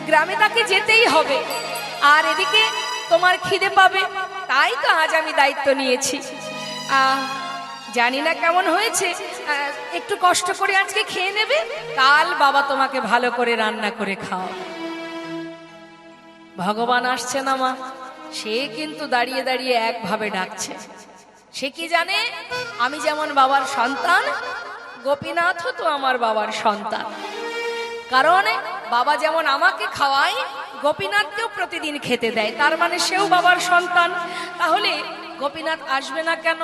গ্রামে তাকে যেতেই হবে, আর এদিকে তোমার খিদে পাবে, তাই তো আজ আমি দায়িত্ব নিয়েছি। জানি না কেমন হয়েছে, একটু কষ্ট করে আজকে খেয়ে নেবে, কাল বাবা তোমাকে ভালো করে রান্না করে খাও। ভগবান আসছে না মা, সে কিন্তু দাঁড়িয়ে দাঁড়িয়ে একভাবে ডাকছে। সে কি জানে, আমি যেমন বাবার সন্তান, গোপীনাথও তো আমার বাবার সন্তান। কারণ বাবা যেমন আমাকে খাওয়ায়, গোপীনাথকেও প্রতিদিন খেতে দেয়, তার মানে সেও বাবার সন্তান। তাহলে গোপীনাথ আসবে না কেন?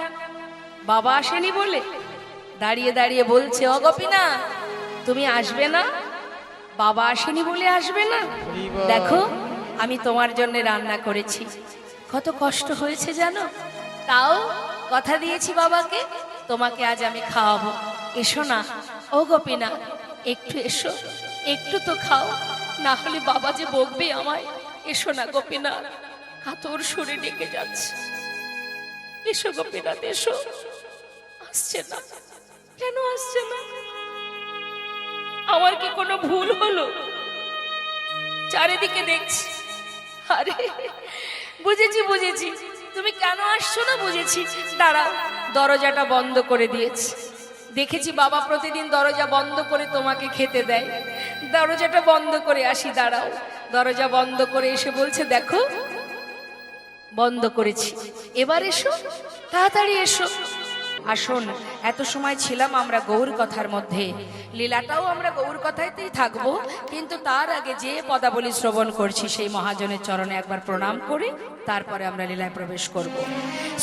বাবা আসেনি বলে দাঁড়িয়ে দাঁড়িয়ে বলছে, ও গোপীনাথ, তুমি আসবে না? বাবা আসেনি বলে আসবে না? দেখো আমি তোমার জন্য রান্না করেছি, কত কষ্ট হয়েছে জানো, তাও কথা দিয়েছি বাবাকে, তোমাকে আজ আমি খাওয়াবো। এসো না ও গোপীনাথ, একটু এসো, একটু তো খাও, না হলে বাবা যে বকবে আমায়। এসো না গোপীনাথ, কাতর সুরে ডেকে যাচ্ছে, এসো গোপীনাথ এসো। আসছে না কেন? আসছে না? আমার কি কোনো ভুল হলো? চারিদিকে দেখছি, আরে বুঝেছি বুঝেছি, তুমি কেন আসছো না বুঝেছি। দাঁড়াও, দরজাটা বন্ধ করে দিয়েছি, দেখেছি বাবা প্রতিদিন দরজা বন্ধ করে তোমাকে খেতে দেয়, দরজাটা বন্ধ করে আসি। দাঁড়াও, দরজা বন্ধ করে এসে বলছে, দেখো বন্ধ করেছি, এবার এসো, তাড়াতাড়ি এসো। আসুন, এত সময় ছিলাম আমরা গৌর কথার মধ্যে, লীলাটাও আমরা গৌর কথাতেই থাকবো, কিন্তু তার আগে যে পদাবলী শ্রবণ করছি সেই মহাজনের চরণে একবার প্রণাম করে তারপরে আমরা লীলায় প্রবেশ করব।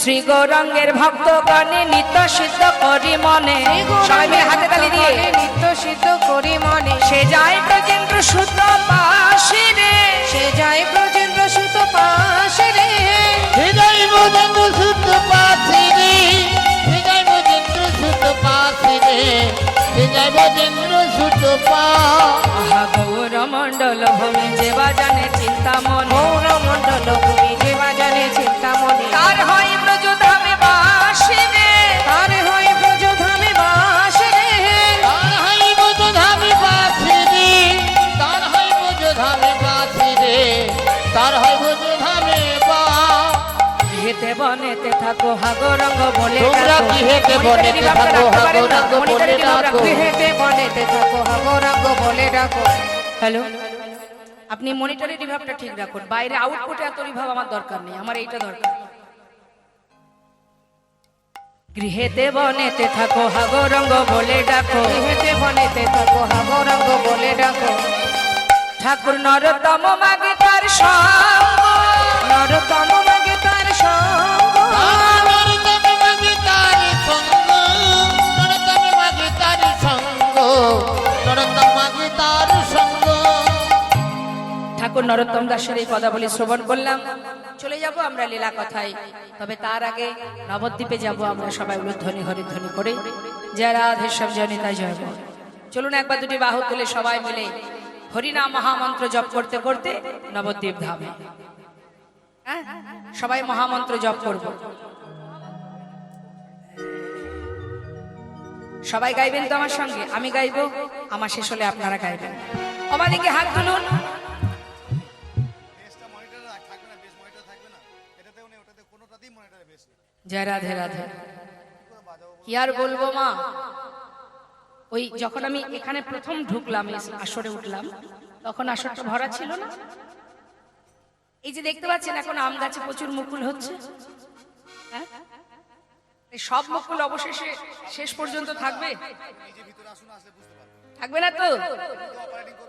শ্রী গৌরাঙ্গের ভক্তগণে নিত্য সিদ্ধ করি মনে, সবাই মিলে হাতে তালি দিয়ে নিত্য সিদ্ধ করি মনে, সে যায় ব্রজেন্দ্র সুত পাশে রে, সে যায় ব্রজেন্দ্র সুত পাশে রে, হৃদয় ব্রজেন্দ্র সুত পাশে রে, হৃদয় ব্রজেন্দ্র সুত পাশে রে, হৃদয় ব্রজেন্দ্র সুত পা। আহা গৌর মণ্ডল ভূমি যে বাজানে চিন্তামণি, গৌর মণ্ডল ভূমি যে বাজানে চিন্তামণি, তার হয় ব্রজধামে বাসে রে, তার হয় ব্রজধামে বাসে রে, তার হয় ব্রজধামে পাশে রে, তার হয় ব্রজধামে পাশে রে, তার হয় ব্রজধামে পা। হেতে বনেতে থাকো হাগরঙ্গ বলে তোমরা ডাকো। কি হেতে বনেতে থাকো হাগরঙ্গ বলে ডাকো। গৃহেতে বনেতে থাকো গৌরাঙ্গ বলে ডাকো। হ্যালো, আপনি মনিটরে রিভাবটা ঠিক রাখুন, বাইরে আউটপুটে এত রিভাব আমার দরকার নেই, আমার এইটা দরকার। গৃহেতে বনেতে থাকো হাগরঙ্গ বলে ডাকো, গৃহেতে বনেতে থাকো গৌরাঙ্গ বলে ডাকো। ঠাকুর নরতম মাগে তার সঙ্গ, নরতম মাগে তার সঙ্গ, নরতমে মাগে তার সঙ্গ, নরতমে মাগে তার সঙ্গ, নরতম মাগে তার সঙ্গ। ঠাকুর নরোত্তম দাসের এই পদাবলী শ্রবণ করলাম, চলে যাব আমরা লীলা কথায়। তবে তার আগে নবদ্বীপে যাব আমরা সবাই উলুধ্বনি হরিধ্বনি করে, জয় রাধেশ্যাম জয় নিতাই জয় বল। চলুন একবার দুটি বাহু তুলে সবাই মিলে হরিনাম মহামন্ত্র জপ করতে করতে নবদ্বীপ ধামে, হ্যাঁ? সবাই মহামন্ত্র জপ করব। সবাই গাইবেন তো আমার সঙ্গে? আমি গাইবো, আমার শেষ হলে আপনারা গাইবেন। আমাদেরকে হাত তুলুন। জয় রাধে রাধে। কি আর বলবো মা, ওই যখন আমি এখানে প্রথম ঢুকলাম, আসরে উঠলাম, তখন আসরটা ভরা ছিল না। এই যে দেখতে পাচ্ছেন এখন আম গাছে প্রচুর মুকুল হচ্ছে, হ্যাঁ? এই সব মুকুল অবশেষে শেষ পর্যন্ত থাকবে? থাকবে না তো?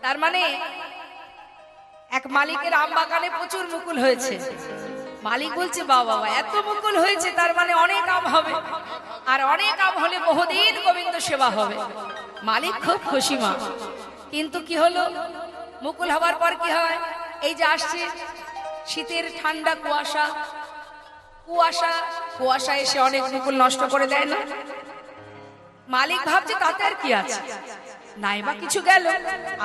তার মানে এক মালিকের আম বাগানে প্রচুর মুকুল হয়েছে। মালিক বলছে বাবা এত মুকুল হয়েছে, তার মানে অনেক আম হবে, আর অনেক আম হলে বহুদিন গোবিন্দ সেবা হবে। মালিক খুব খুশি মা। কিন্তু কি হলো, মুকুল হবার পর কি হয়, এই যে আসছে শীতের ঠান্ডা কুয়াশা, কুয়াশা কুয়াশা এসে অনেক মুকুল নষ্ট করে দেয় না? মালিক ভাবছে তাতে আর কি আছে, নাইবা কিছু গেল,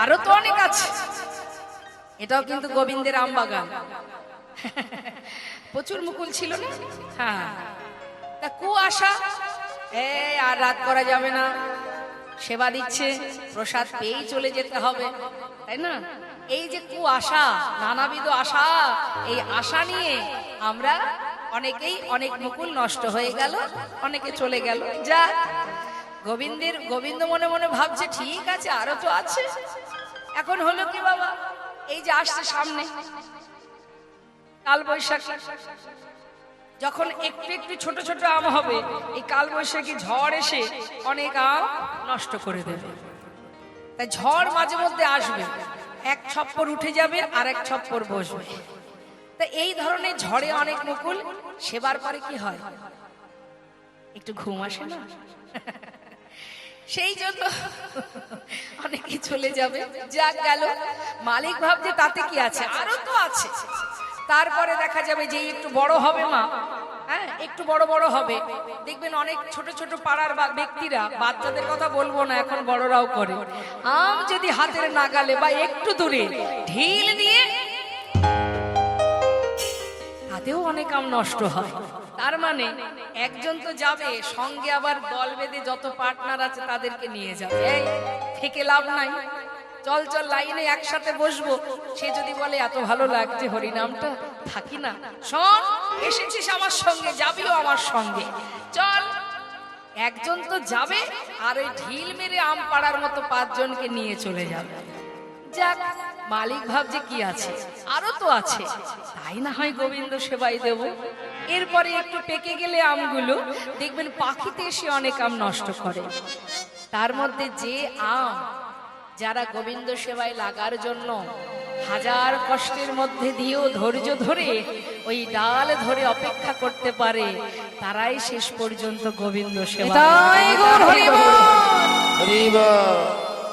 আরো তো অনেক আছে। এটাও কিন্তু গোবিন্দের আম বাগান, প্রচুর মুকুল ছিল না? হ্যাঁ। তা কুয়াশা, আর রাত করা যাবে না, সেবা দিচ্ছে, প্রসাদ পেয়েই চলে যেতে হবে, তাই না? এই যে কুয়াশা, নানাবিধ আশা, এই আশা নিয়ে আমরা অনেকেই অনেক মুকুল নষ্ট হয়ে গেল, অনেকে চলে গেল। যা গোবিন্দ মনে মনে ভাবছে ঠিক আছে আরো তো আছে। এখন হলো কি বাবা, এই যে আসছে সামনে কাল বৈশাখী, যখন একটু একটু ছোট ছোট আম হবে, এই কাল বৈশাখী ঝড় এসে অনেক আম নষ্ট করে দেবে। তাই ঝড় মাঝে মধ্যে আসবে, এক ছপ্পর উঠে যাবে আর এক ছপ্পর বসবে। তা এই ধরনের ঝড়ে অনেক মুকুল সেবার পরে কি হয়, একটু ঘুম আসে না? সেই জন্য অনেকে চলে যাবে। যা গেল, মালিক ভাবছে তাতে কি আছে, আরো তো আছে। তারপরে দেখা যাবে যে একটু বড় হবে মা, হ্যাঁ একটু বড় বড় হবে, দেখবেন অনেক ছোট ছোট পাড়ার ব্যক্তিরা, বাচ্চাদের কথা বলবো না, এখন বড়রাও করে, আম যদি হাতের নাগালে বা একটু দূরে ঢিল নিয়ে, তাতেও অনেক আম নষ্ট হয়। তার মানে একজন তো যাবে, সঙ্গে আবার দল বেঁধে যত পার্টনার আছে তাদেরকে নিয়ে যাবে। এই থেকে লাভ নাই, চল চল লাইনে একসাথে বসবো। সে যদি বলে এত ভালো লাগছে হরিনামটা, থাকি না, শোন এসেছিস আমার সঙ্গে, যাবিও আমার সঙ্গে, চল। একজন তো যাবে, আর ওই ঢিল মেরে আম পাড়ার মতো 5 জনকে নিয়ে চলে যাবে। যাক, মালিক ভাবছে কি আছে, আরো তো আছে, তাই না হয় গোবিন্দ সেবাই দেব। এরপরে একটু পেকে গেলে আমগুলো দেখবেন পাখিতে এসে অনেক আম নষ্ট করে। তার মধ্যে যে আম যারা গোবিন্দ সেবায় লাগার জন্য হাজার কষ্টের মধ্যে দিয়েও ধৈর্য ধরে ওই ডাল ধরে অপেক্ষা করতে পারে, তারাই শেষ পর্যন্ত গোবিন্দ সেবা।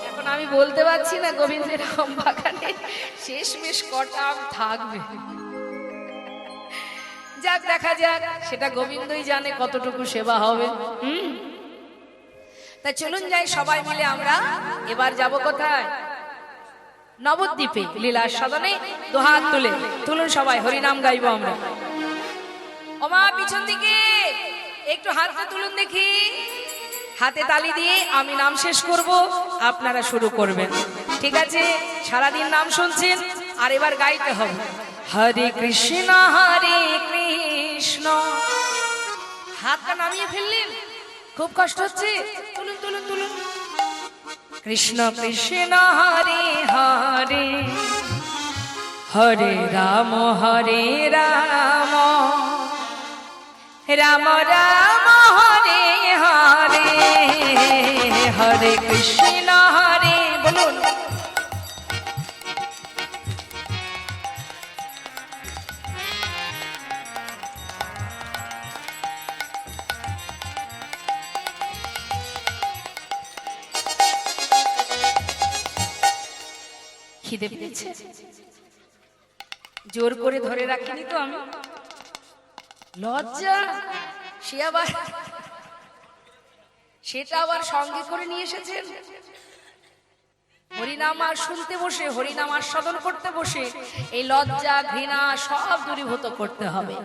এখন আমি বলতে পারছি না গোবিন্দের আম বাগানে শেষমেশ কটা আম থাকবে। যাক, দেখা যাক, সেটা গোবিন্দই জানে কতটুকু সেবা হবে। তাই চলুন যাই সবাই মিলে আমরা এবার যাব কোথায়, নবদ্বীপে লীলা সদনে। দুহাত তুলে তুলুন সবাই, হরিনাম গাইবো আমরা। ওমা পিছন দিকে একটু হাতটা তুলুন দেখি, হাতে তালি দিয়ে আমি নাম শেষ করব, আপনারা শুরু করবেন, ঠিক আছে? সারাদিন নাম শুনছেন, আর এবার গাইতে হবে। হরে কৃষ্ণ হরে কৃষ্ণ, হাতটা নামিয়ে ফেললেন, খুব কষ্ট হচ্ছে, তুলুন তুলুন তুলুন। কৃষ্ণ কৃষ্ণ হরে হরে, হরে রাম রাম রাম হরে হরে, হরে কৃষ্ণ হরে, বলুন। খিদে পেয়েছে, জোর করে ধরে রাখিনি তো আমি, লজ্জা, সেটা আবার সঙ্গে করে নিয়ে এসেছেন। হরিনাম আর শুনতে বসে, হরিনাম আস্বাদন করতে বসে এই লজ্জা ঘৃণা সব দূরীভূত করতে হবে।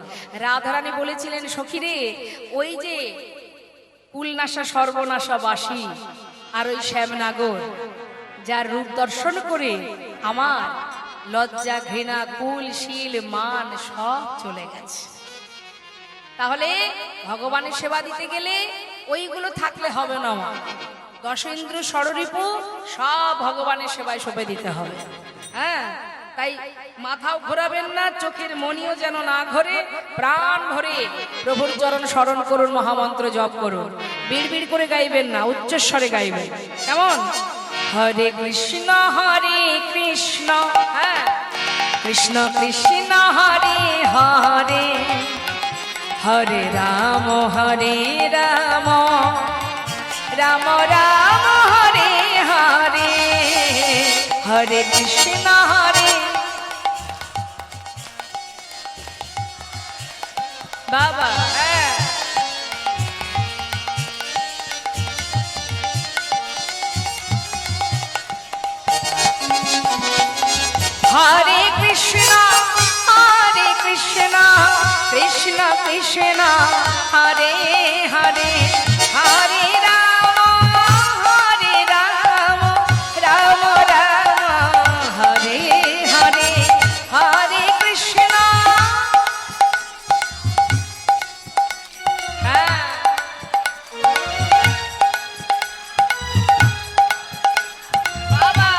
রাধারানী বলেছিলেন, সখীরে ওই যে কুলনাশা সর্বনাশা বাসী আর ওই শ্যামনাগর, যার রূপ দর্শন করে আমার লজ্জা ঘৃণা কুল শীল মান সব চলে গেছে। তাহলে ভগবানের সেবা দিতে গেলে ওইগুলো থাকলে হবে না, মা। দশ ইন্দ্র ষড়রিপু সব ভগবানের সেবায় সঁপে দিতে হবে। হ্যাঁ, তাই মাথাও ঘোরাবেন না, চোখের মনিও যেন না ঘোরে, প্রাণ ভরে প্রভুর চরণ স্মরণ করুন, মহামন্ত্র জপ করুন। বিড়বিড় করে গাইবেন না, উচ্চস্বরে গাইবেন। কেমন? হরে কৃষ্ণ হ্যাঁ, কৃষ্ণ কৃষ্ণ হরে হরে, হরে রাম রাম রাম হরে হরে, হরে কৃষ্ণ বাবা। হ্যাঁ, হরে কৃষ্ণ কৃষ্ণ কৃষ্ণ হরে হরে, হরে রাম রাম রাম হরে হরে, হরে কৃষ্ণ। বাবা,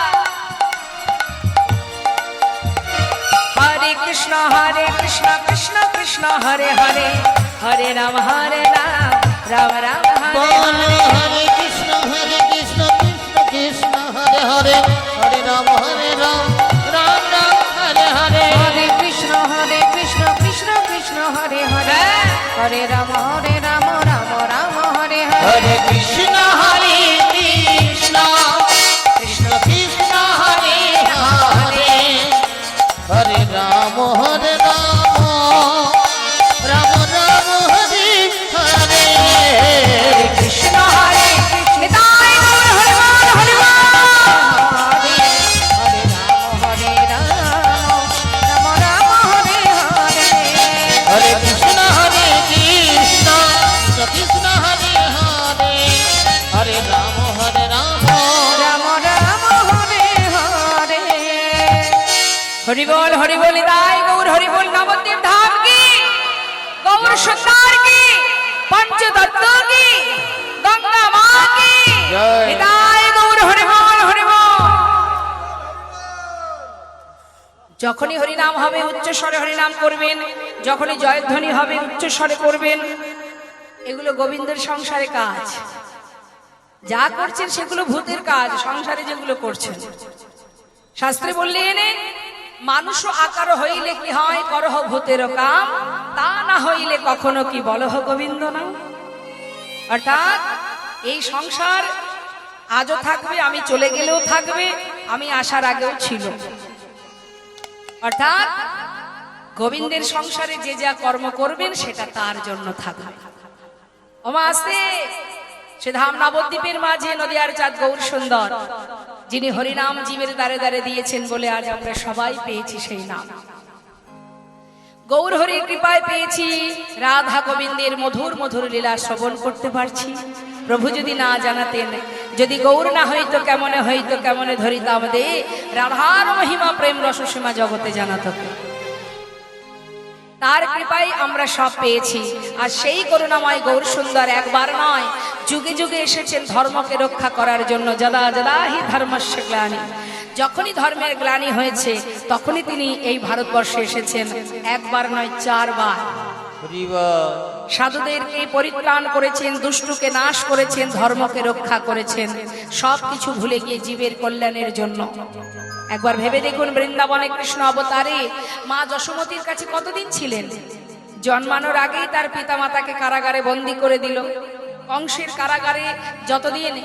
হরে কৃষ্ণ কৃষ্ণ কৃষ্ণ হরে হরে, হরে রাম রাম রাম বলো হরে কৃষ্ণ কৃষ্ণ কৃষ্ণ হরে হরে, হরে রাম রাম রাম হরে হরে, হরে কৃষ্ণ কৃষ্ণ কৃষ্ণ হরে হরে, হরে রাম রাম রাম হরে হরে, হরে কৃষ্ণ কৃষ্ণ কৃষ্ণ কৃষ্ণ হরে হরে, হরে রাম রাম রাম হরে হরে, কৃষ্ণ হরে নিতাই গৌর হরে বল, হরে বল। হরে রাম রাম রাম হরে হরে, হরে কৃষ্ণ কৃষ্ণ কৃষ্ণ হরে হরে, হরে রাম রাম রাম রাম হরে হরে। হরি বল নিতাই গৌর হরি বল। নবদ্বীপ ধাম কি, গৌর সুন্দর কি, পঞ্চতত্ত্ব কি, গঙ্গা মা কি, জয়। নিতাই গৌর হরি বল। যখনই হরিনাম হবে উচ্চস্বরে হরিনাম করবেন, যখনই জয়ধ্বনি হবে উচ্চস্বরে করবেন। এগুলো গোবিন্দের সংসারে কাজ, যা করছেন সেগুলো ভূতের কাজ। সংসারে যেগুলো করছেন, শাস্ত্রে বললেন মানুষ আকার হইলে কি হয়, করহ ভূতের কাম, তা না হইলে কখনো কি বলহ গোবিন্দ নাম। অর্থাৎ এই সংসার আজও থাকবে, আমি চলে গেলেও থাকবে, আমি আসার আগেও ছিল। অর্থাৎ গোবিন্দের সংসারে যে যা কর্ম করবেন সেটা তার জন্য থাকবে। ওমা আসতে সে ধাম নবদ্বীপের মাঝে নদিয়ার চাঁদ গৌর সুন্দর, যিনি হরিনাম জীবের দ্বারে দ্বারে দিয়েছেন বলে আজ আমরা সবাই পেয়েছি সেই নাম। গৌর হরির কৃপায় পেয়েছি, রাধা গোবিন্দের মধুর মধুর লীলা শ্রবণ করতে পারছি। প্রভু যদি না জানাতেন, যদি গৌর না হইতো কেমনে ধরিতাম দে, রাধার মহিমা প্রেম রসসীমা জগতে জানাতো কে? তার কৃপায় আমরা সব পেয়েছি। আর সেই করুণাময় গৌর সুন্দর একবার নয়, যুগে যুগে এসেছেন ধর্মকে রক্ষা করার জন্য। যদা যদা হি ধর্মস্য গ্লানি, যখনই ধর্মের গ্লানি হয়েছে তখনই তিনি এই ভারতবর্ষে এসেছেন। একবার নয়, 4 বার। সাধুদেরকে পরিত্রাণ করেছেন, দুষ্টুকে নাশ করেছেন, ধর্মকে রক্ষা করেছেন, সবকিছু ভুলে গিয়ে জীবের কল্যাণের জন্য। একবার ভেবে দেখুন, বৃন্দাবনে কৃষ্ণ অবতারে মা যশোমতীর কাছে কতদিন ছিলেন? জন্মানোর আগেই তার পিতামাতাকে কারাগারে বন্দী করে দিল। কংসের কারাগারে যতদিন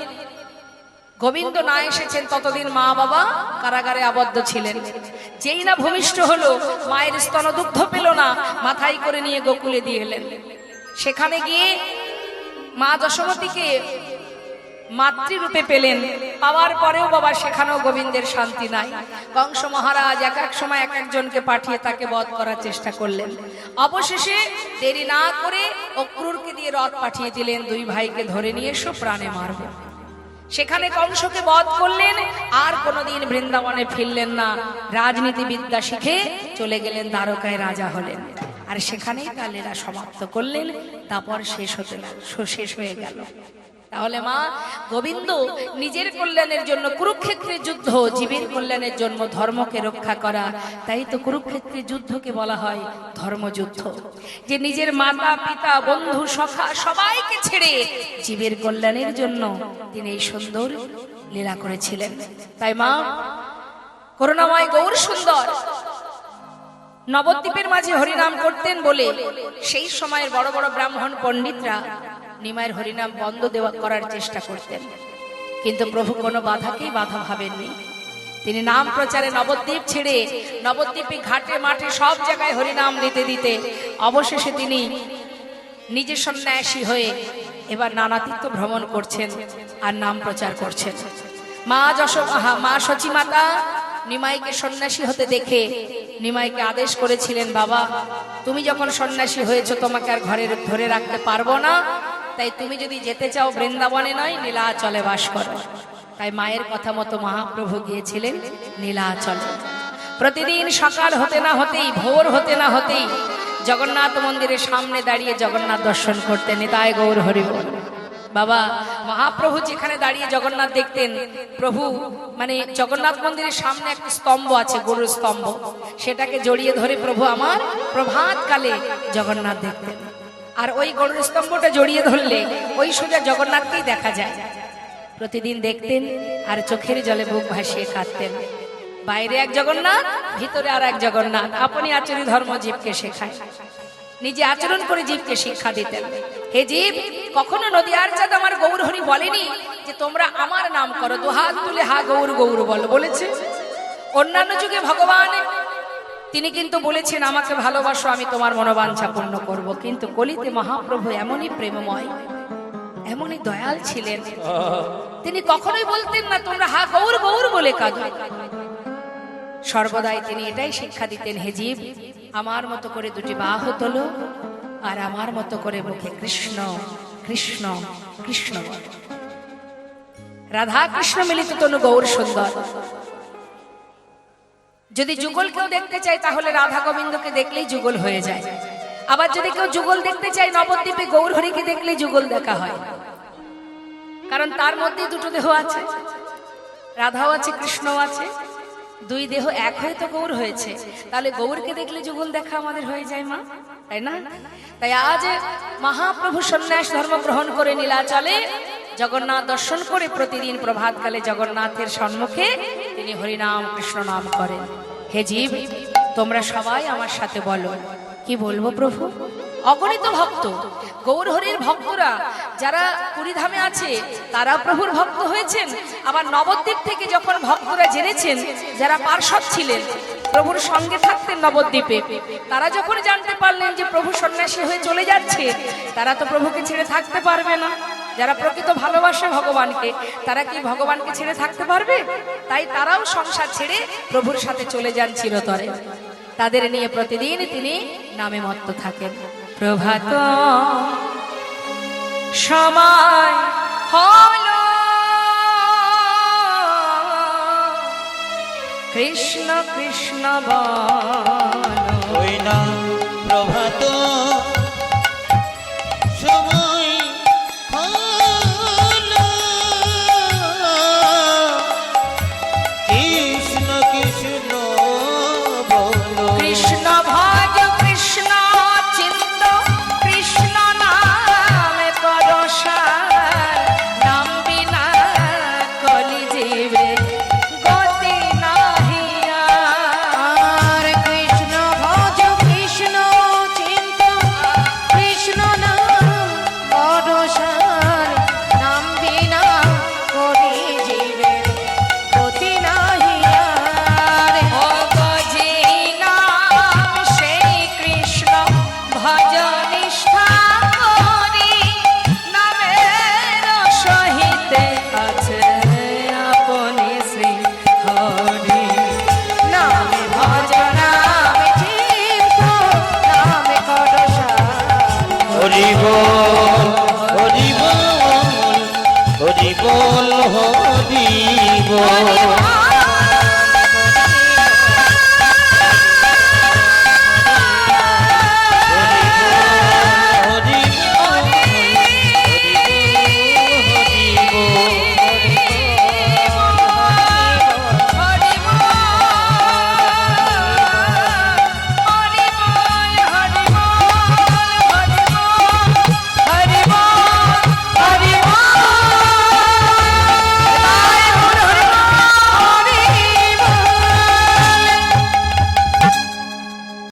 গোবিন্দ না এসেছেন ততদিন মা বাবা কারাগারে আবদ্ধ ছিলেন। যেই না ভূমিষ্ঠ হলো, মায়ের স্তনদুগ্ধ পেল না, মাথায় করে নিয়ে গোকুলে দিয়ে এলেন। সেখানে গিয়ে মা যশোমতীকে মাতৃরূপে পেলেন, পাওয়ার পরেও বাবা সেখানেও গোবিন্দের শান্তি নাই। কংস মহারাজ এক এক সময় এক একজনকে পাঠিয়ে তাকে বধ করার চেষ্টা করলেন। অবশেষে দেরি না করে অক্রূরকে দিয়ে রথ পাঠিয়ে দিলেন, দুই ভাইকে ধরে নিয়ে এসো, প্রাণে মারবে। সেখানে কংসকে বধ করলেন, আর কোনোদিন বৃন্দাবনে ফিরলেন না। রাজনীতিবিদ্যা শিখে চলে গেলেন দ্বারকায়, রাজা হলেন। আর সেখানেই তার লীলা সমাপ্ত করলেন। তারপর শেষ হয়ে গেল। তাহলে মা, গোবিন্দ নিজের কল্যাণের জন্য কুরুক্ষেত্রের যুদ্ধ, জীবের কল্যাণের জন্য ধর্মকে রক্ষা করা। তাই তো কুরুক্ষেত্রের যুদ্ধকে বলা হয় ধর্মযুদ্ধ, যে নিজের মাতা পিতা বন্ধু সখা সবাইকে ছেড়ে জীবের কল্যাণের জন্য তিনি এই সুন্দর লীলা করেছিলেন। তাই মা, করুণাময় গৌর সুন্দর নবদ্বীপের মাঝে হরিনাম করতেন বলে সেই সময়ের বড় বড় ব্রাহ্মণ পণ্ডিতরা নিমায়ের হরিনাম বন্ধ করার চেষ্টা করতেন, কিন্তু প্রভু কোনো বাধাকেই বাধা ভাবেননি। তিনি নাম প্রচারে নবদ্বীপ ছেড়ে নবদ্বীপে ঘাটে মাঠে সব জায়গায় হরিনাম দিতে দিতে অবশেষে তিনি নিজে সন্ন্যাসী হয়ে এবার নানা তীর্থ ভ্রমণ করছেন আর নাম প্রচার করছেন। মা সচিমাতা নিমাইকে সন্ন্যাসী হতে দেখে নিমাইকে আদেশ করেছিলেন, বাবা তুমি যখন সন্ন্যাসী হয়েছো তোমাকে আর ঘরে ধরে রাখতে পারবো না, তাই তুমি যদি যেতে চাও বৃন্দাবনে নয় নীলাচলে বাস করো। তাই মায়ের কথা মতো মহাপ্রভু গিয়েছিলেন নীলাচলে। প্রতিদিন সকাল হতে না হতেই, ভোর হতে না হতেই জগন্নাথ মন্দিরের সামনে দাঁড়িয়ে জগন্নাথ দর্শন করতেন। নিতাই গৌর হরি বল। বাবা, মহাপ্রভু যেখানে দাঁড়িয়ে জগন্নাথ দেখতেন, প্রভু মানে জগন্নাথ মন্দিরের সামনে একটা স্তম্ভ আছে, গরুর স্তম্ভ, সেটাকে জড়িয়ে ধরে প্রভু আমার প্রভাত কালে জগন্নাথ দেখতেন। আর ওই গরুর স্তম্ভটা জড়িয়ে ধরলে ওই সোজা জগন্নাথকেই দেখা যায়। প্রতিদিন দেখতেন আর চোখের জলে বুক ভাসিয়ে কাঁদতেন। বাইরে এক জগন্নাথ, ভিতরে আর এক জগন্নাথ। আপনি আচরি ধর্ম জীবকে শেখায়, নিজে আচরণ করে জীবকে শিক্ষা দিতেন। হে জীব, কখনো নদীয়ার চাঁদ আমার গৌর হরি বলেনি যে তোমরা আমার নাম করো, দুহাত তুলে হা গৌর গৌর বলো, বলেছে? অন্যান্য যুগে ভগবান তিনি কিন্তু বলেছেন আমাকে ভালোবাসো, আমি তোমার মনোবাঞ্ছা পূর্ণ করব। কিন্তু কলিতে মহাপ্রভু এমনই প্রেমময়, এমনই দয়াল ছিলেন, তিনি কখনোই বলতেন না তোমরা হা গৌর গৌর বলে কাঁদো। সর্বদাই তিনি এটাই শিক্ষা দিতেন, হে জীব আমার মতো করে দুটি বাহু তোলো আর আমার মতো করে মুখে কৃষ্ণ কৃষ্ণ কৃষ্ণ বল। রাধা কৃষ্ণ মিলিত তনু গৌর সুন্দর। যদি যুগল কেউ দেখতে চায় তাহলে রাধা গোবিন্দকে দেখলেই যুগল হয়ে যায়। আবার যদি কেউ যুগল দেখতে চায় নবদ্বীপে গৌর হরিকে দেখলেই যুগল দেখা হয়, কারণ তার মধ্যে দুটো দেহ আছে, রাধাও আছে কৃষ্ণও আছে, দুই দেহ এক হয়ে তো গৌর হয়েছে। তাহলে গৌরকে দেখলে যুগল দেখা আমাদের হয়ে যায় মা, তাই না? তাই আজ মহাপ্রভু সন্ন্যাস ধর্ম গ্রহণ করে নীলাচলে জগন্নাথ দর্শন করে প্রতিদিন প্রভাতকালে জগন্নাথের সম্মুখে তিনি হরিনাম কৃষ্ণ নাম করেন। হে জীব, তোমরা সবাই আমার সাথে বলো। কি বলবো প্রভু? অগণিত ভক্ত, গৌর হরির ভক্তরা যারা পুরীধামে আছে তারা প্রভুর ভক্ত হয়েছেন। আবার নবদ্বীপ থেকে যখন ভক্তরা জেনেছেন, যারা পার্শ্বদ ছিলেন প্রভুর সঙ্গে থাকতেন নবদ্বীপে, তারা যখন জানতে পারলেন যে প্রভু সন্ন্যাসী হয়ে চলে যাচ্ছে, তারা তো প্রভুকে ছেড়ে থাকতে পারবে না। যারা প্রকৃত ভালোবাসে ভগবানকে, তারা কি ভগবানকে ছেড়ে থাকতে পারবে? তাই তারাও সংসার ছেড়ে প্রভুর সাথে চলে যান চিরতরে। তাদের নিয়ে প্রতিদিন তিনি নামে মত্ত থাকেন। প্রভাত সময় হলো, কৃষ্ণ কৃষ্ণ বলো, ওই না প্রভাত সময় হলো, কৃষ্ণ কৃষ্ণ বলো, কৃষ্ণ ভজ কৃষ্ণ চিন্ত, কৃষ্ণ নামে করো সার, নাম বিনা কলি জীবে গতি নাহি আর। কৃষ্ণ ভজ কৃষ্ণ হরি বল